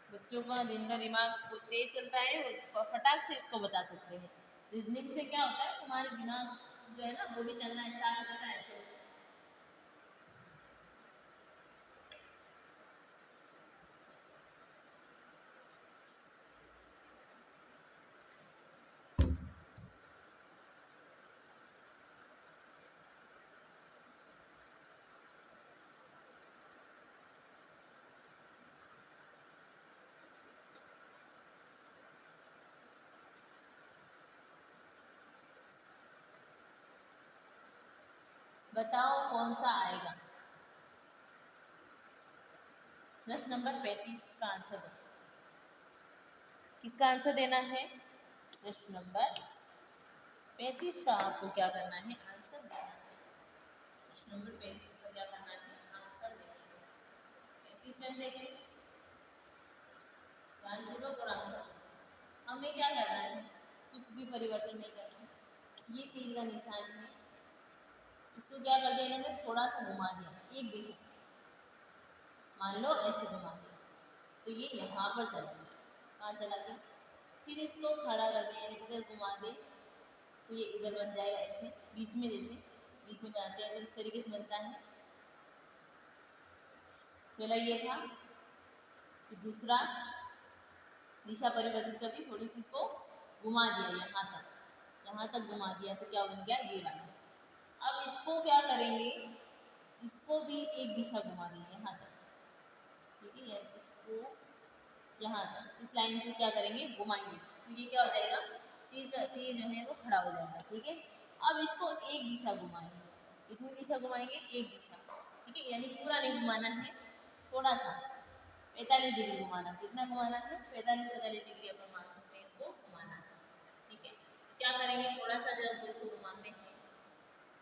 बच्चों का जिनका दिमाग तेज चलता है वो फटाक से इसको बता सकते हैं। रीजनिंग से क्या होता है तुम्हारे दिमाग जो है ना वो भी चलना स्टार्ट हो जाता है अच्छे से। बताओ कौन सा आएगा। प्रश्न नंबर 35 का आंसर दो। किसका आंसर देना है, प्रश्न नंबर 35 का आपको क्या करना है आंसर देना है। प्रश्न नंबर 35 का क्या करना है आंसर देना है। 35 में देखें ध्यानपूर्वक और आंसर हमें क्या करना है, कुछ भी परिवर्तन नहीं करना है। ये तीर का निशान है, इसको क्या कर दिया इन्होंने, थोड़ा सा घुमा दिया एक दिशा, मान लो ऐसे घुमा दिया तो ये यहाँ पर चला गया, कहाँ चला गया। फिर इसको खड़ा कर दिया यानी इधर घुमा दे तो ये इधर बन जाएगा ऐसे बीच में, जैसे बीच में बनाते हैं तो इस तरीके से बनता है। पहला ये था, फिर दूसरा दिशा परिवर्तित कर दी, थोड़ी सी इसको घुमा दिया यहाँ तक घुमा दिया तो क्या बन गया ये वाला। अब इसको क्या करेंगे, इसको भी एक दिशा घुमा देंगे यहाँ तक, ठीक है, यानी इसको यहाँ तक इस लाइन को क्या करेंगे घुमाएंगे तो ये क्या हो जाएगा, तीर जो है वो खड़ा हो जाएगा, ठीक है। अब इसको एक दिशा घुमाएंगे, कितनी दिशा घुमाएंगे, एक दिशा, ठीक है, यानी पूरा नहीं घुमाना है, थोड़ा सा 45 डिग्री घुमाना, कितना घुमाना है 45 डिग्री अपन मान सकते हैं इसको घुमाना है, ठीक है। क्या करेंगे, थोड़ा सा जब इसको घुमाते हैं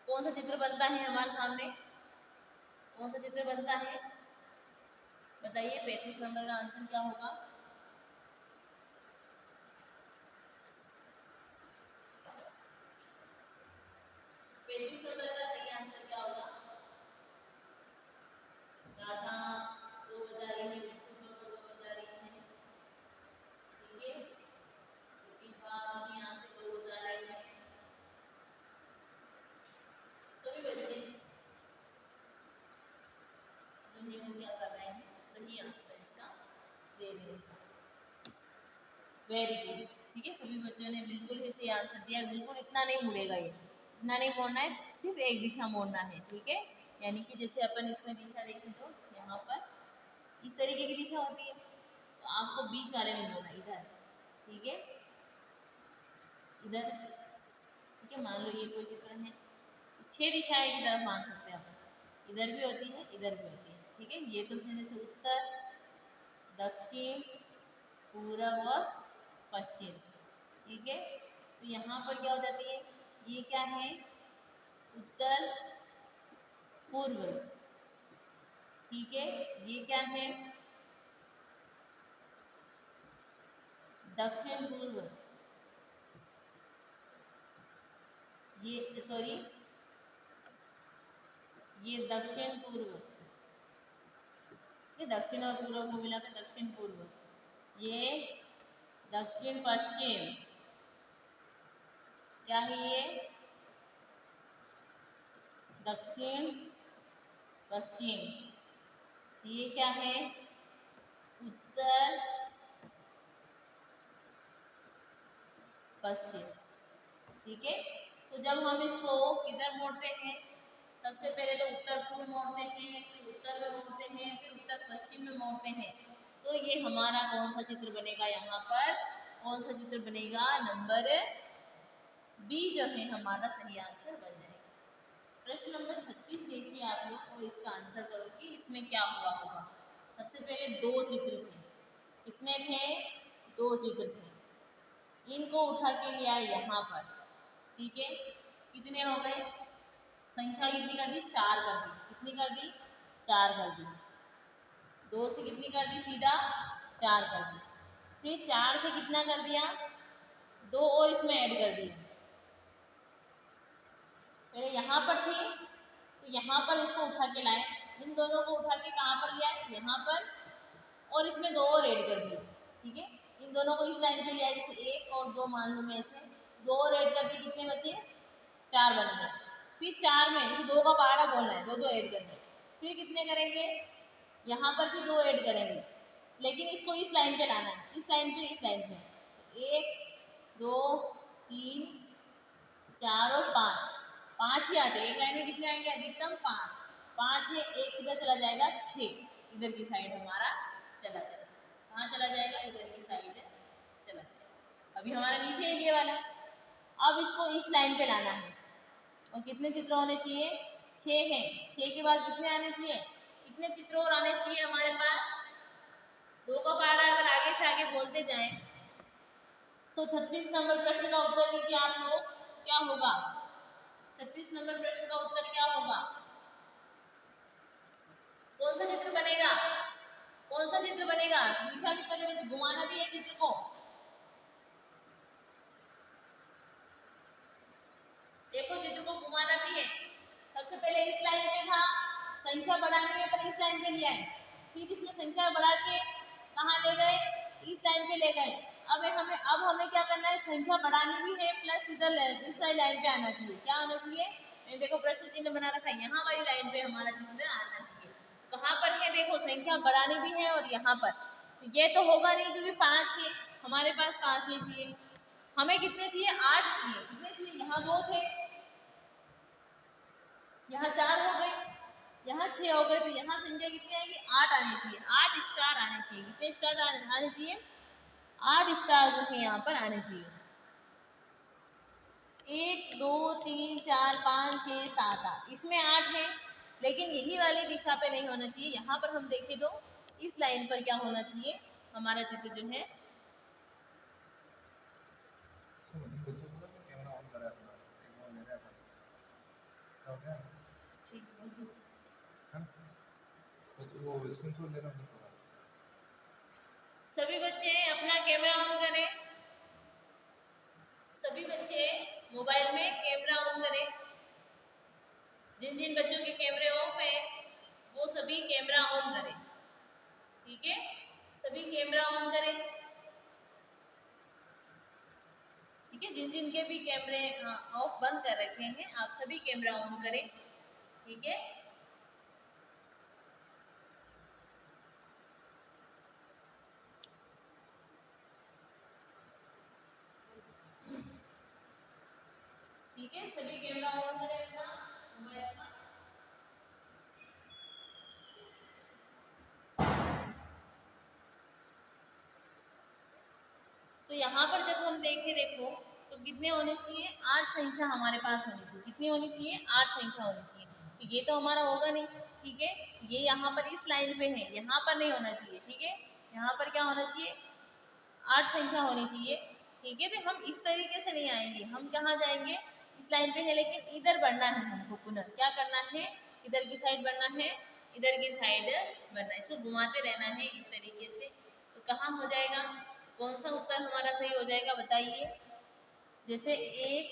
कौन सा चित्र बनता है हमारे सामने, कौन सा चित्र बनता है बताइए। 35 नंबर का आंसर क्या होगा, नंबर का सही आंसर क्या होगा। राधा दो बता रही है, दो बता रही है, ठीक है, यहाँ से दो बता रही है, सभी बच्चे जो है वो क्या कर रहे हैं, सही आंसर इसका दे रहे हैं। वेरी गुड, ठीक है, सभी बच्चों ने बिल्कुल ही सही आंसर दिया। बिल्कुल इतना नहीं मुड़ेगा, ये इतना नहीं मोड़ना है, सिर्फ एक दिशा मोड़ना है, ठीक है। यानी कि जैसे अपन इसमें दिशा देखें तो यहाँ पर इस तरीके की दिशा होती है तो आपको बीच वाले में मोड़ना इधर, ठीक है, इधर, ठीक है। मान लो ये कोई चित्र है, 6 दिशाएं की तरफ मान सकते हैं अपन, इधर भी होती है इधर भी होती है, ठीक है। ये तो है जैसे उत्तर दक्षिण पूर्व और पश्चिम, ठीक है। तो यहाँ पर क्या हो जाती है, ये क्या है उत्तर पूर्व, ठीक है, ये क्या है दक्षिण पूर्व, ये सॉरी ये दक्षिण पूर्व, ये दक्षिण और पूर्व को मिला के दक्षिण पूर्व, ये दक्षिण पश्चिम, क्या है ये दक्षिण पश्चिम, ये क्या है उत्तर पश्चिम, ठीक है। तो जब हम इसको किधर मोड़ते हैं, सबसे पहले तो उत्तर पूर्व मोड़ते हैं, फिर उत्तर में मोड़ते हैं, फिर उत्तर पश्चिम में मोड़ते हैं, तो ये हमारा कौन सा चित्र बनेगा, यहाँ पर कौन सा चित्र बनेगा, नंबर बी जो है हमारा सही आंसर बन जाएगा। प्रश्न नंबर 36 देखिए आप लोग और इसका आंसर करो कि इसमें क्या हुआ होगा। सबसे पहले दो चित्र थे, कितने थे, दो चित्र थे, इनको उठा के लिया यहाँ पर, ठीक है, कितने हो गए, संख्या कितनी कर दी, 4 कर दी, कितनी कर दी, 4 कर दी, 2 से कितनी कर दी, सीधा 4 कर दी, फिर 4 से कितना कर दिया, 2 और इसमें ऐड कर दिया, पहले यहाँ पर थी तो यहाँ पर इसको उठा के लाए, इन दोनों को उठा के कहाँ पर लिया, यहाँ पर, और इसमें 2 और ऐड कर दिए, ठीक है, इन दोनों को इस लाइन पे लिया, जैसे 1 और 2 मान लूँ मैं ऐसे, 2 और ऐड कर दिए, कितने बचे, 4 बन गए, फिर 4 में जैसे 2 का पहाड़ा बोलना है, 2 ऐड करने, फिर कितने करेंगे, यहाँ पर भी 2 ऐड करेंगे, लेकिन इसको इस लाइन पे लाना है, इस लाइन पे, इस लाइन पे, 1 2 3 4 और 5 ही आते हैं, एक लाइन में कितने आएंगे, अधिकतम 5 है, एक इधर चला जाएगा 6, इधर की साइड हमारा चला जाएगा, कहाँ चला जाएगा, इधर की साइड चला जाएगा। अभी हमारा नीचे है ये वाला, अब इसको इस लाइन पे लाना है, और कितने चित्र होने चाहिए, 6 है, 6 के बाद कितने आने चाहिए, कितने चित्र और आने चाहिए हमारे पास, 2 का पहाड़ा अगर आगे से आगे बोलते जाएं तो 36 नंबर प्रश्न का उत्तर दीजिए आप लोग, क्या होगा, 36 नंबर प्रश्न का उत्तर क्या होगा, कौन सा चित्र बनेगा, कौन सा चित्र बनेगा, दिशा भी परिवर्तित, घुमाना भी है चित्र को, देखो चित्र को घुमाना भी है, सबसे संख्या बढ़ानी है पर इस लाइन पे ले आए, फिर इसमें संख्या बढ़ा के कहाँ ले गए, इस लाइन पे ले गए। अब हमें क्या करना है, संख्या बढ़ानी भी है प्लस इधर इस लाइन पे आना चाहिए। क्या आना चाहिए, मैंने देखो प्रश्न चिन्ह बना रखा है, यहाँ वाली लाइन पे हमारा चित्र आना चाहिए। कहाँ पर है, देखो संख्या बढ़ानी भी है और यहाँ पर। तो ये तो होगा नहीं क्योंकि 5 है, हमारे पास 5 नहीं चाहिए, हमें कितने चाहिए, 8 चाहिए। कितने चाहिए, यहाँ 2 थे, यहाँ 4 हो गए, यहाँ 6 हो गए, तो यहाँ संख्या कितनी आएगी, 8 आनी चाहिए। 8 स्टार आने चाहिए। कितने स्टार आने चाहिए, 8 स्टार जो है यहाँ पर आने चाहिए। 1 2 3 4 5 6 7 8, इसमें 8 है, लेकिन यही वाली दिशा पे नहीं होना चाहिए। यहाँ पर हम देखें तो इस लाइन पर क्या होना चाहिए, हमारा चित्र जो है। सभी बच्चे अपना कैमरा ऑन करें, सभी बच्चे मोबाइल में कैमरा ऑन करें। जिन जिन बच्चों के कैमरे ऑफ है वो सभी कैमरा ऑन करें, ठीक है, सभी कैमरा ऑन करें, ठीक है। जिन जिन के भी कैमरे ऑफ बंद कर रखे हैं आप सभी कैमरा ऑन करें, ठीक है। ठीक है, सभी कैमरा ऑन करें अपना मोबाइल का। तो यहाँ पर जब हम देखें, देखो तो कितने होने चाहिए, 8 संख्या हमारे पास होनी चाहिए। कितनी होनी चाहिए, 8 संख्या होनी चाहिए। तो ये तो हमारा होगा नहीं, ठीक है, ये यहाँ पर इस लाइन पे है, यहाँ पर नहीं होना चाहिए, ठीक है। यहाँ पर क्या होना चाहिए, 8 संख्या होनी चाहिए, ठीक है। तो हम इस तरीके से नहीं आएंगे, हम कहाँ जाएंगे, इस लाइन पे है, लेकिन इधर बढ़ना है हमको। पुनः क्या करना है, इधर की साइड बढ़ना है, इधर की साइड बढ़ना है, इसको घुमाते रहना है इस तरीके से। तो कहाँ हो जाएगा, कौन सा उत्तर हमारा सही हो जाएगा बताइए। जैसे 1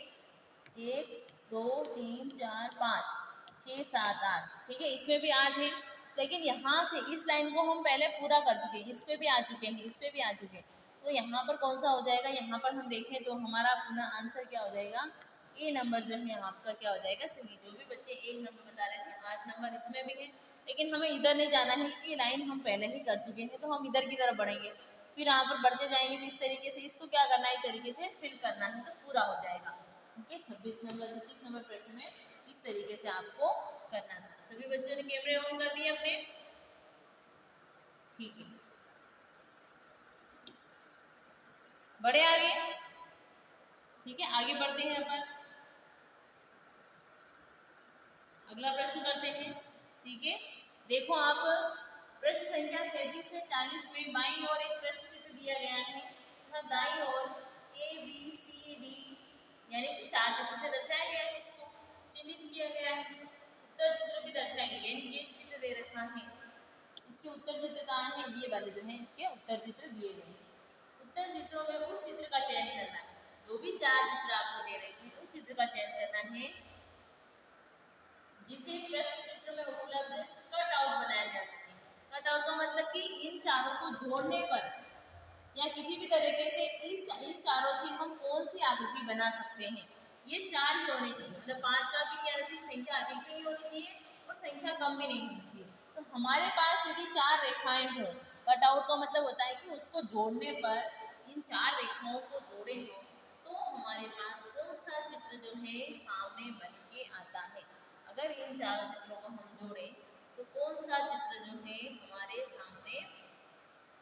1 2 3 4 5 6 7 8, ठीक है, इसमें भी 8 है, लेकिन यहाँ से इस लाइन को हम पहले पूरा कर चुके हैं, इस पे भी आ चुके हैं, इस पे भी आ चुके हैं। तो यहाँ पर कौन सा हो जाएगा, यहाँ पर हम देखें तो हमारा पुनः आंसर क्या हो जाएगा, ए नंबर जो है आपका क्या हो जाएगा, सही। जो भी बच्चे 1 नंबर बता रहे थे, 8 नंबर इसमें भी है, लेकिन हमें इधर नहीं जाना है कि लाइन हम पहले ही कर चुके हैं, तो हम इधर की तरफ बढ़ेंगे। फिर यहाँ पर बढ़ते जाएंगे तो इस तरीके से इसको क्या करना है, इस तरीके से फिल करना है, तो पूरा हो जाएगा। ठीक है, 26 नंबर 36 नंबर प्रश्न में इस तरीके से आपको करना था। सभी बच्चों ने कैमरे ऑन कर दिए अपने, ठीक है, बढ़े आगे, ठीक है, आगे बढ़ते हैं अपन, अगला प्रश्न करते हैं, ठीक है। देखो आप प्रश्न संख्या 37 से 40 में बाईं ओर एक प्रश्न चित्र दिया गया है तथा दाईं ओर ABCD यानी कि 4 चित्र से दर्शाया गया है, इसको चिन्हित किया गया है। उत्तर चित्र भी दर्शाया गया, यानी ये चित्र दे रखा है, इसके उत्तर चित्र कहाँ है, ये वाले जो है इसके उत्तर चित्र दिए गए हैं। उत्तर चित्रों में उस चित्र का चयन करना है, जो भी 4 चित्र आपको दे रखे हैं उस चित्र का चयन करना है जिसे प्रश्न चित्र में उपलब्ध कट आउट बनाया जा सके। कट आउट का मतलब कि इन चारों को जोड़ने पर या किसी भी तरीके से इन चारों से हम कौन सी आकृति बना सकते हैं। ये 4 ही होने चाहिए, मतलब 5 का भी नहीं आना चाहिए, संख्या अधिक भी नहीं होनी चाहिए और संख्या कम भी नहीं होनी चाहिए। तो हमारे पास यदि 4 रेखाएं हो, कट आउट का मतलब होता है कि उसको जोड़ने पर इन 4 रेखाओं को जोड़े हो तो हमारे पास कौन सा चित्र जो है सामने बन के आता है। अगर इन चारों चित्रों को हम जोड़ें तो कौन सा चित्र जो है हमारे सामने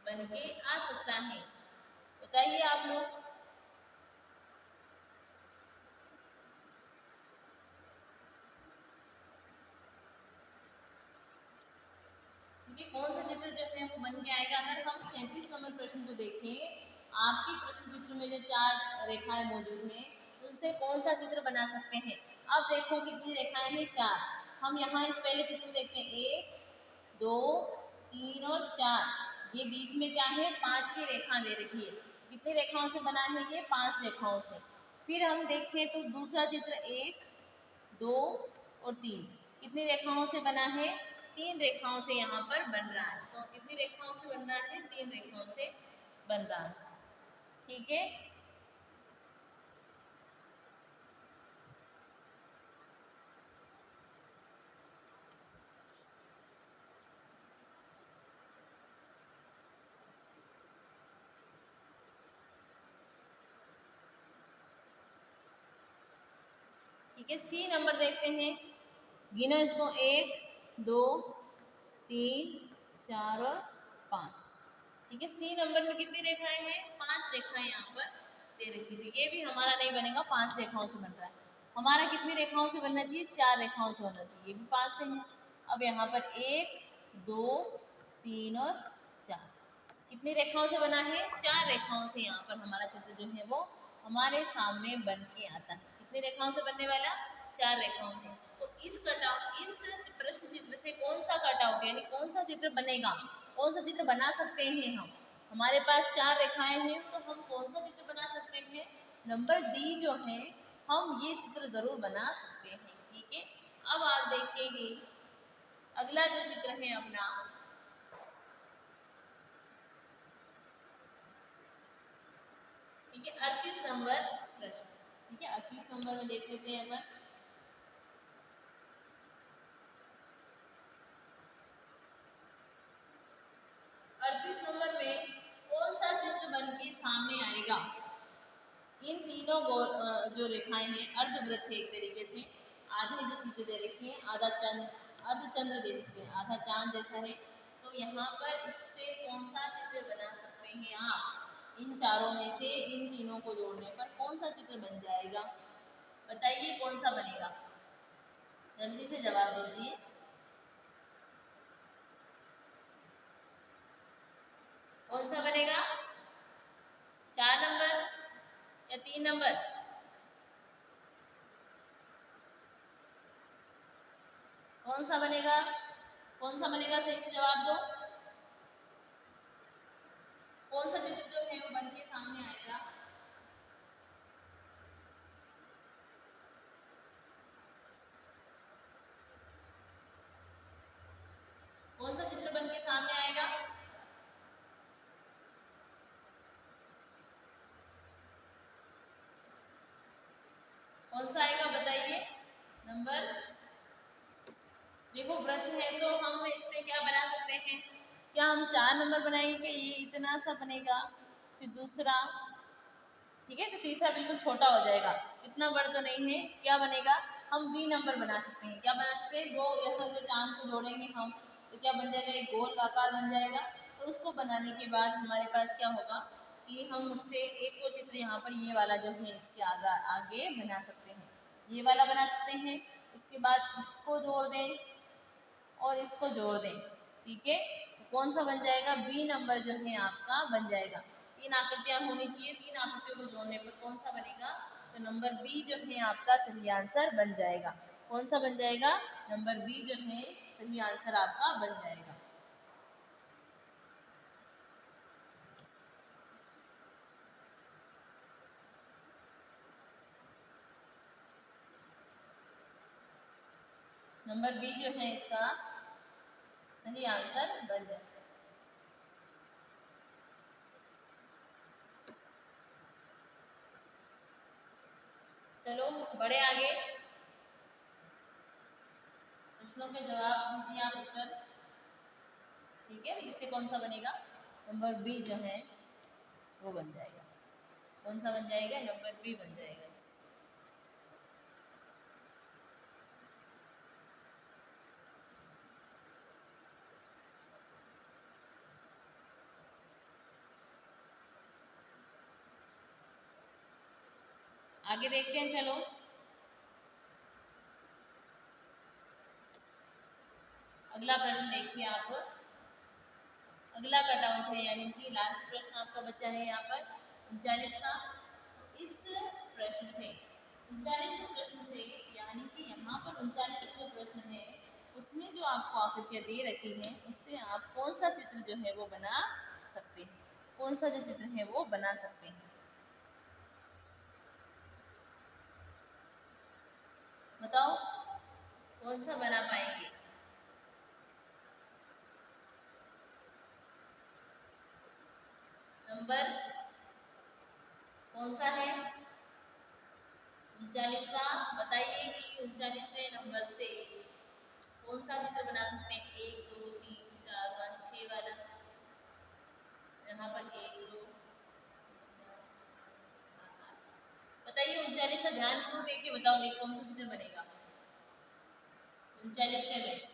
बन के आ सकता है, बताइए आप लोग। ठीक है, कौन सा चित्र जो है वो बन के आएगा। अगर हम 37 नंबर प्रश्न को देखें, आपके प्रश्न चित्र में जो 4 रेखाएं मौजूद हैं उनसे कौन सा चित्र बना सकते हैं। अब देखो कितनी रेखाएं हैं, 4। हम यहाँ इस पहले चित्र में देखते हैं 1 2 3 और 4, ये बीच में क्या है, 5 की रेखा दे रखी है। कितनी रेखाओं से बना है ये, 5 रेखाओं से। फिर हम देखें तो दूसरा चित्र 1 2 और 3 कितनी रेखाओं से बना है, 3 रेखाओं से यहाँ पर बन रहा है। तो कितनी रेखाओं से बन रहा है? 3 रेखाओं से बन रहा है। ठीक है, ठीक है। सी नंबर देखते हैं, गिनो इसको, 1 2 3 4 और 5। ठीक है, सी नंबर में कितनी रेखाएं हैं? 5 रेखाएं यहाँ पर दे रखी थी। ये भी हमारा नहीं बनेगा, 5 रेखाओं से बन रहा है। हमारा कितनी रेखाओं से बनना चाहिए? 4 रेखाओं से बनना चाहिए। ये भी 5 से है। अब यहाँ पर 1 2 3 और 4, कितनी रेखाओं से बना है? 4 रेखाओं से यहाँ पर हमारा चित्र जो है वो हमारे सामने बन के आता है। कितनी रेखाओं से बनने वाला? 4 रेखाओं से। तो इस प्रश्न चित्र से कौन सा कटआउट यानी कौन सा चित्र बनेगा, कौन सा चित्र बना सकते हैं हम? हमारे पास 4 रेखाएं हैं, तो हम कौन सा चित्र बना सकते हैं? नंबर डी जो है, हम ये चित्र जरूर बना सकते हैं। ठीक है, अब आप देखेंगे अगला जो चित्र है अपना, ठीक है, 38 नंबर प्रश्न। ठीक है, 38 नंबर में देख लेते हैं अपन। 38 नंबर में कौन सा चित्र बन के सामने आएगा? इन तीनों जो रेखाएं हैं अर्धवृत्त है एक तरीके से। आधे जो चित्र दे रखी है, आधा चंद्र, अर्धचंद्र दे सकते हैं, आधा चांद जैसा है। तो यहाँ पर इससे कौन सा चित्र बना सकते हैं आप? इन चारों में से इन तीनों को जोड़ने पर कौन सा चित्र बन जाएगा? बताइए कौन सा बनेगा? जल्दी से जवाब दीजिए। कौन सा बनेगा? 4 नंबर या 3 नंबर? कौन सा बनेगा? कौन सा बनेगा? सही से जवाब दो। कौन सा चित्र जो है वो बन के सामने आएगा? कौन सा चित्र बन के सामने आएगा? कौन सा आएगा बताइए? नंबर, देखो वृत्त है तो हम इससे क्या बना सकते हैं? क्या हम 4 नंबर बनाएंगे कि ये इतना सा बनेगा, फिर दूसरा, ठीक है, तो तीसरा बिल्कुल छोटा हो जाएगा, इतना बड़ा तो नहीं है। क्या बनेगा? हम बी नंबर बना सकते हैं। क्या बना सकते हैं? दो यहाँ जो चांद को जोड़ेंगे हम, तो क्या बन जाएगा? एक गोल आकार बन जाएगा। तो उसको बनाने के बाद हमारे पास क्या होगा कि हम उससे एक को चित्र यहाँ पर ये वाला जो है इसके आगे बना सकते हैं, ये वाला बना सकते हैं। उसके बाद इसको जोड़ दें और इसको जोड़ दें। ठीक है, तो कौन सा बन जाएगा? बी नंबर जो है आपका बन जाएगा। 3 आकृतियां होनी चाहिए, 3 आकृतियों को जोड़ने पर कौन सा बनेगा? तो नंबर बी जो है आपका सही आंसर बन जाएगा। कौन सा बन जाएगा? नंबर बी जो है सही आंसर आपका बन जाएगा। नंबर बी जो है इसका सही आंसर बन जाएगा। चलो बढ़े आगे, प्रश्नों के जवाब दीजिए आप, उत्तर। ठीक है, इससे कौन सा बनेगा? नंबर बी जो है वो बन जाएगा। कौन सा बन जाएगा? नंबर बी बन जाएगा। आगे देखते हैं, चलो अगला प्रश्न देखिए आप। अगला कटआउट है यानी कि लास्ट प्रश्न आपका बचा है यहाँ पर 39वां। तो इस प्रश्न से 39वें प्रश्न से यानी कि यहाँ पर 39वां जो प्रश्न है उसमें जो आपको आकृतियाँ दे रखी हैं उससे आप कौन सा चित्र जो है वो बना सकते हैं? कौन सा जो चित्र है वो बना सकते हैं? बताओ कौन सा बना पाएंगे? नंबर कौन सा है? 39वां। बताइए कि 39वें नंबर से कौन सा चित्र बना सकते हैं? 1 2 3 4 5 6 वाला। यहाँ पर 1 2 3 4 5 6 7 8। बताइए 39वां, ध्यानपूर्वक देख के बताओगे कौन सा चित्र बनेगा 39वें में।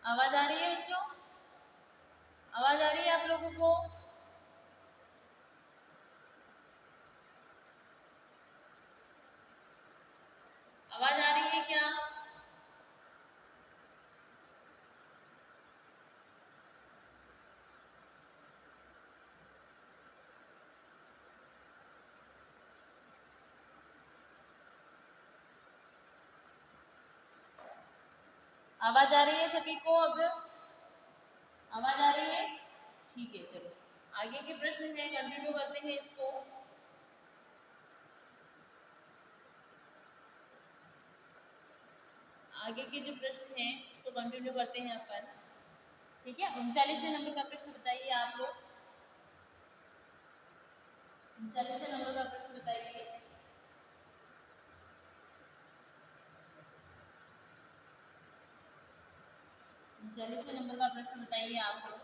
आवाज आ रही है बच्चों? आवाज आ रही है आप लोगों को? आवाज आ रही है क्या? आवाज आ रही है सभी को? अब आवाज आ रही है? ठीक है, चलो आगे के प्रश्न है, कंटिन्यू करते हैं इसको। आगे के जो प्रश्न हैं उसको कंटिन्यू करते हैं अपन। ठीक है, 39वें नंबर का प्रश्न बताइए आप लोग। 39वें नंबर का प्रश्न बताइए। 39वें नंबर का प्रश्न बताइए आप लोग।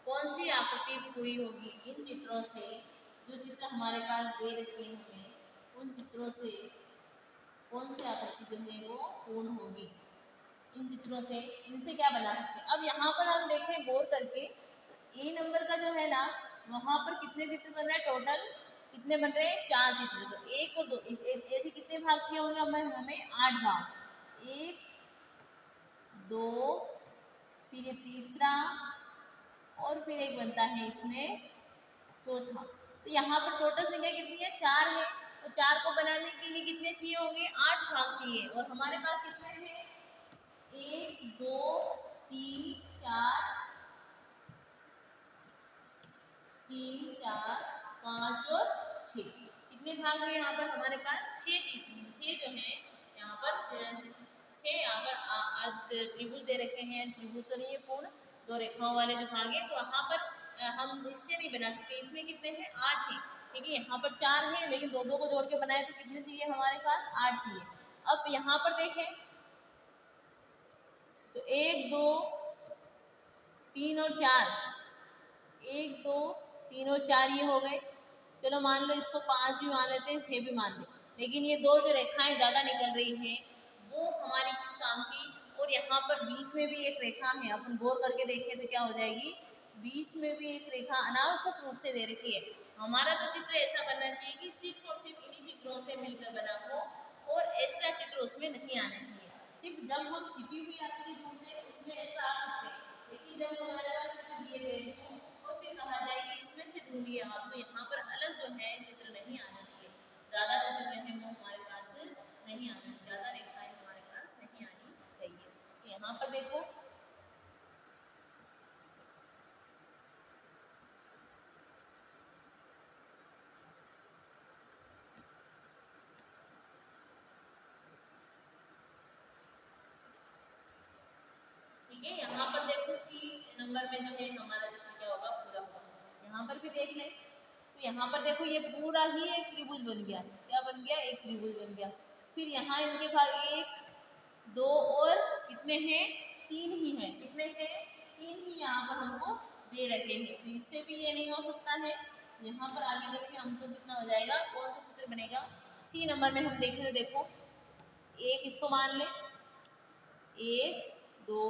कौन सी आकृति हुई होगी इन चित्रों से? जो चित्र हमारे पास दे रखे हैं उन चित्रों से कौन सी आकृति जो है वो पूर्ण होगी? इन चित्रों से इनसे क्या बना सकते हैं? अब यहाँ पर हम देखें गौर करके, ए नंबर का जो है ना वहाँ पर कितने चित्र बन रहे हैं? टोटल कितने बन रहे हैं? 4 चित्र। तो 1 और 2 ऐसे कितने भाग चाहिए होंगे? हमें 8 भाग। 1 2 फिर ये तीसरा और फिर एक बनता है इसमें चौथा। तो यहाँ पर टोटल संख्या कितनी है? 4 है। तो 4 को बनाने के लिए कितने चाहिए होंगे? 8 भाग चाहिए। और हमारे पास कितने हैं? 1 2 3 4 5 और 6। कितने भाग हैं यहाँ पर? हमारे पास 6 जो है यहाँ पर 6 यहाँ पर त्रिभुज दे रखे हैं। त्रिभुज तो नहीं है पूर्ण, 2 रेखाओं वाले जो भाग है। तो यहाँ पर हम इससे नहीं बना सकते। इसमें कितने हैं? 8 हैं। ठीक है, यहाँ पर 4 हैं लेकिन 2 को जोड़ के बनाए तो कितने चाहिए हमारे पास? 8 चाहिए। अब यहाँ पर देखें तो 1 2 3 और 4, 1 2 3 और 4 ये हो गए। चलो मान लो इसको 5 भी मान लेते हैं, 6 भी मान लें। लेकिन ये 2 जो रेखाएं ज़्यादा निकल रही हैं वो हमारी किस काम की? और यहाँ पर बीच में भी एक रेखा है, अपन गौर करके देखें तो क्या हो जाएगी, बीच में भी एक रेखा अनावश्यक रूप से दे रखी है। हमारा तो चित्र ऐसा बनना चाहिए कि सिर्फ और सिर्फ इन्हीं चित्रों से मिलकर बना हो और एक्स्ट्रा चित्र उसमें नहीं आने चाहिए। सिर्फ जब हम छिपी हुई आकृति ढूंढते हैं उसमें एक्स्ट्रा आ सकते हैं, लेकिन जब हमारे पास चित्र दिए गए हों और फिर कहा जाए कि इसमें से ढूंढिए आप, तो यहाँ पर अलग जो है चित्र नहीं आना चाहिए, ज़्यादा जो चित्र है वो हमारे पास नहीं आना चाहिए, ज़्यादा रेखाएं हमारे पास नहीं आनी चाहिए। तो यहाँ पर देखो ठीक है, यहाँ पर देखो सी नंबर में जो है हमारा चित्र क्या होगा, पूरा होगा। यहाँ पर भी देख लें तो यहाँ पर देखो ये पूरा ही एक त्रिभुज बन गया, क्या बन गया, एक त्रिभुज बन गया। फिर यहाँ इनके भाग 1 2 और कितने हैं, 3 ही हैं, कितने हैं, 3 ही यहाँ पर हमको दे रखे हैं, तो इससे भी ये नहीं हो सकता है। यहाँ पर आगे देखिए हम तो कितना हो जाएगा, कौन सा चित्र बनेगा, सी नंबर में हम देखें, देखो एक इसको मान लें, 1 2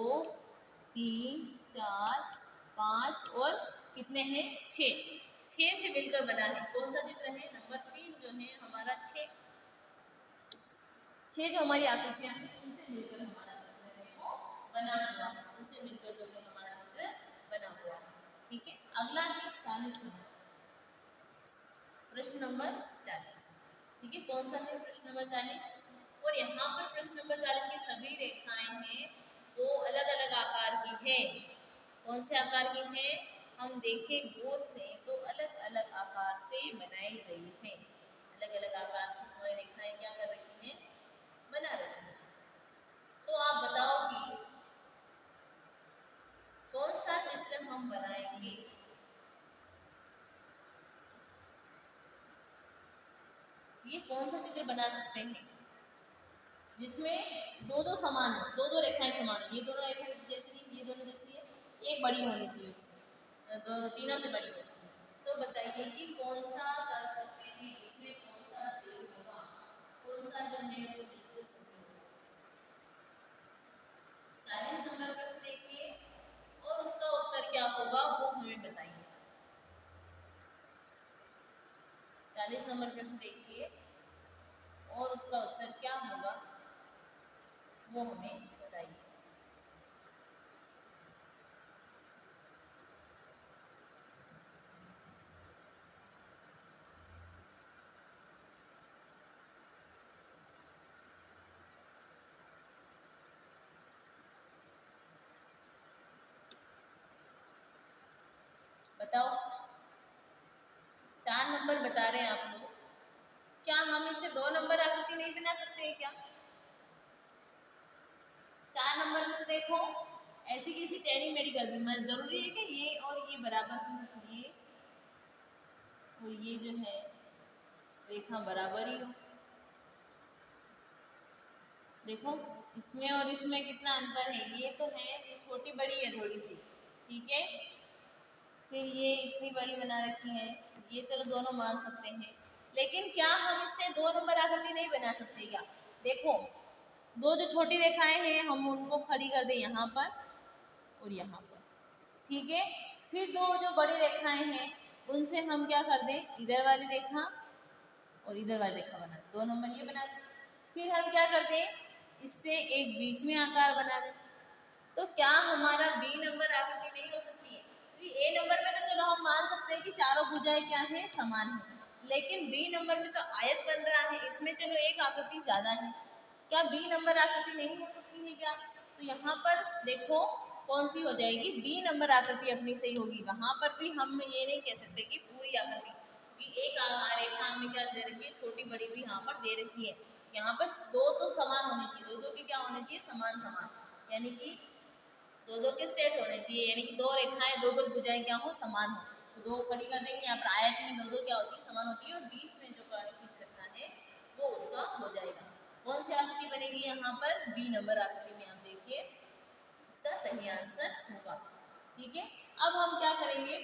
3 4 5 और कितने हैं, 6 से मिलकर बना है। कौन सा चित्र है, नंबर 3 जो है हमारा 6 जो हमारी आकृतियां हैं उनसे मिलकर हमारा चित्र है वो बना हुआ है, उनसे मिलकर जो है हमारा चित्र बना हुआ है। ठीक है, अगला है 40 नंबर, प्रश्न नंबर 40। ठीक है, कौन सा है प्रश्न नंबर 40, और यहाँ पर प्रश्न नंबर 40 की सभी रेखाएं हैं वो अलग अलग आकार की हैं। कौन से आकार की हैं, हम देखें गौर से तो अलग अलग आकार से बनाई गई हैं, अलग अलग आकार से हमारी रेखाएं क्या कर रखी हैं, बना रखी हैं। तो आप बताओ कि कौन सा चित्र हम बनाएंगे, ये कौन सा चित्र बना सकते हैं जिसमें दो समान हो, दो रेखाएं समान हो, ये दोनों रेखाएं जैसी, ये दोनों जैसी है, एक बड़ी होनी चाहिए उससे, दोनों तीनों से बड़ी होनी चाहिए। तो बताइए कि कौन सा कर सकते हैं, इसमें कौन सा सही होगा, कौन सा जो है वो बिल्कुल सही होगा। 40 नंबर प्रश्न देखिए और उसका उत्तर क्या होगा वो हमें बताइए। 40 नंबर प्रश्न देखिए और उसका उत्तर क्या होगा वो हमें बताइए। बताओ, 4 नंबर बता रहे हैं आप लोग, क्या हम इससे 2 नंबर आकृति नहीं बना सकते हैं क्या? 4 नंबर में तो देखो ऐसी कैसी टेढ़ी मेढ़ी कर दी, मैं जरूरी है कि ये और ये बराबर, ये और ये जो है रेखा बराबर ही हो। देखो इसमें और इसमें कितना अंतर है, ये तो है, ये छोटी बड़ी है थोड़ी सी, ठीक है, फिर ये इतनी बड़ी बना रखी है, ये चलो दोनों मान सकते हैं, लेकिन क्या हम इससे 2 नंबर आकृति नहीं बना सकते क्या? देखो दो जो छोटी रेखाएं हैं हम उनको खड़ी कर दें यहाँ पर और यहाँ पर, ठीक है, फिर दो जो बड़ी रेखाएं हैं उनसे हम क्या कर दें, इधर वाली रेखा और इधर वाली रेखा बना दें, 2 नंबर ये बना दें, फिर हम क्या कर दें, इससे एक बीच में आकार बना दें। तो क्या हमारा बी नंबर आकृति नहीं हो सकती है? क्योंकि ए नंबर में तो चलो हम मान सकते हैं कि चारों भुजाएं क्या है, समान है, लेकिन बी नंबर में तो आयत बन रहा है, इसमें चलो एक आकृति ज्यादा है, क्या बी नंबर आकृति नहीं हो सकती है क्या? तो यहाँ पर देखो कौन सी हो जाएगी, बी नंबर आकृति अपनी सही होगी। वहां पर भी हम ये नहीं कह सकते कि पूरी आकृति, क्योंकि एक रेखा हमें क्या दे रखी है, छोटी बड़ी भी यहाँ पर दे रखी है, यहाँ पर दो तो समान होनी चाहिए, दो के क्या होने चाहिए, समान समान, यानी कि दो के सेट होने चाहिए, यानी कि दो रेखाएं दो भुजाएं क्या हो, समान हो, तो दो खड़ी कर देंगे। यहाँ पर आयत में दो क्या होती है, समान होती है, और बीच में जो खींच रखना है वो उसका हो जाएगा। कौन सी आकृति बनेगी यहाँ पर, बी नंबर आकृति में, आप देखिए इसका सही आंसर होगा। ठीक है, अब हम क्या करेंगे,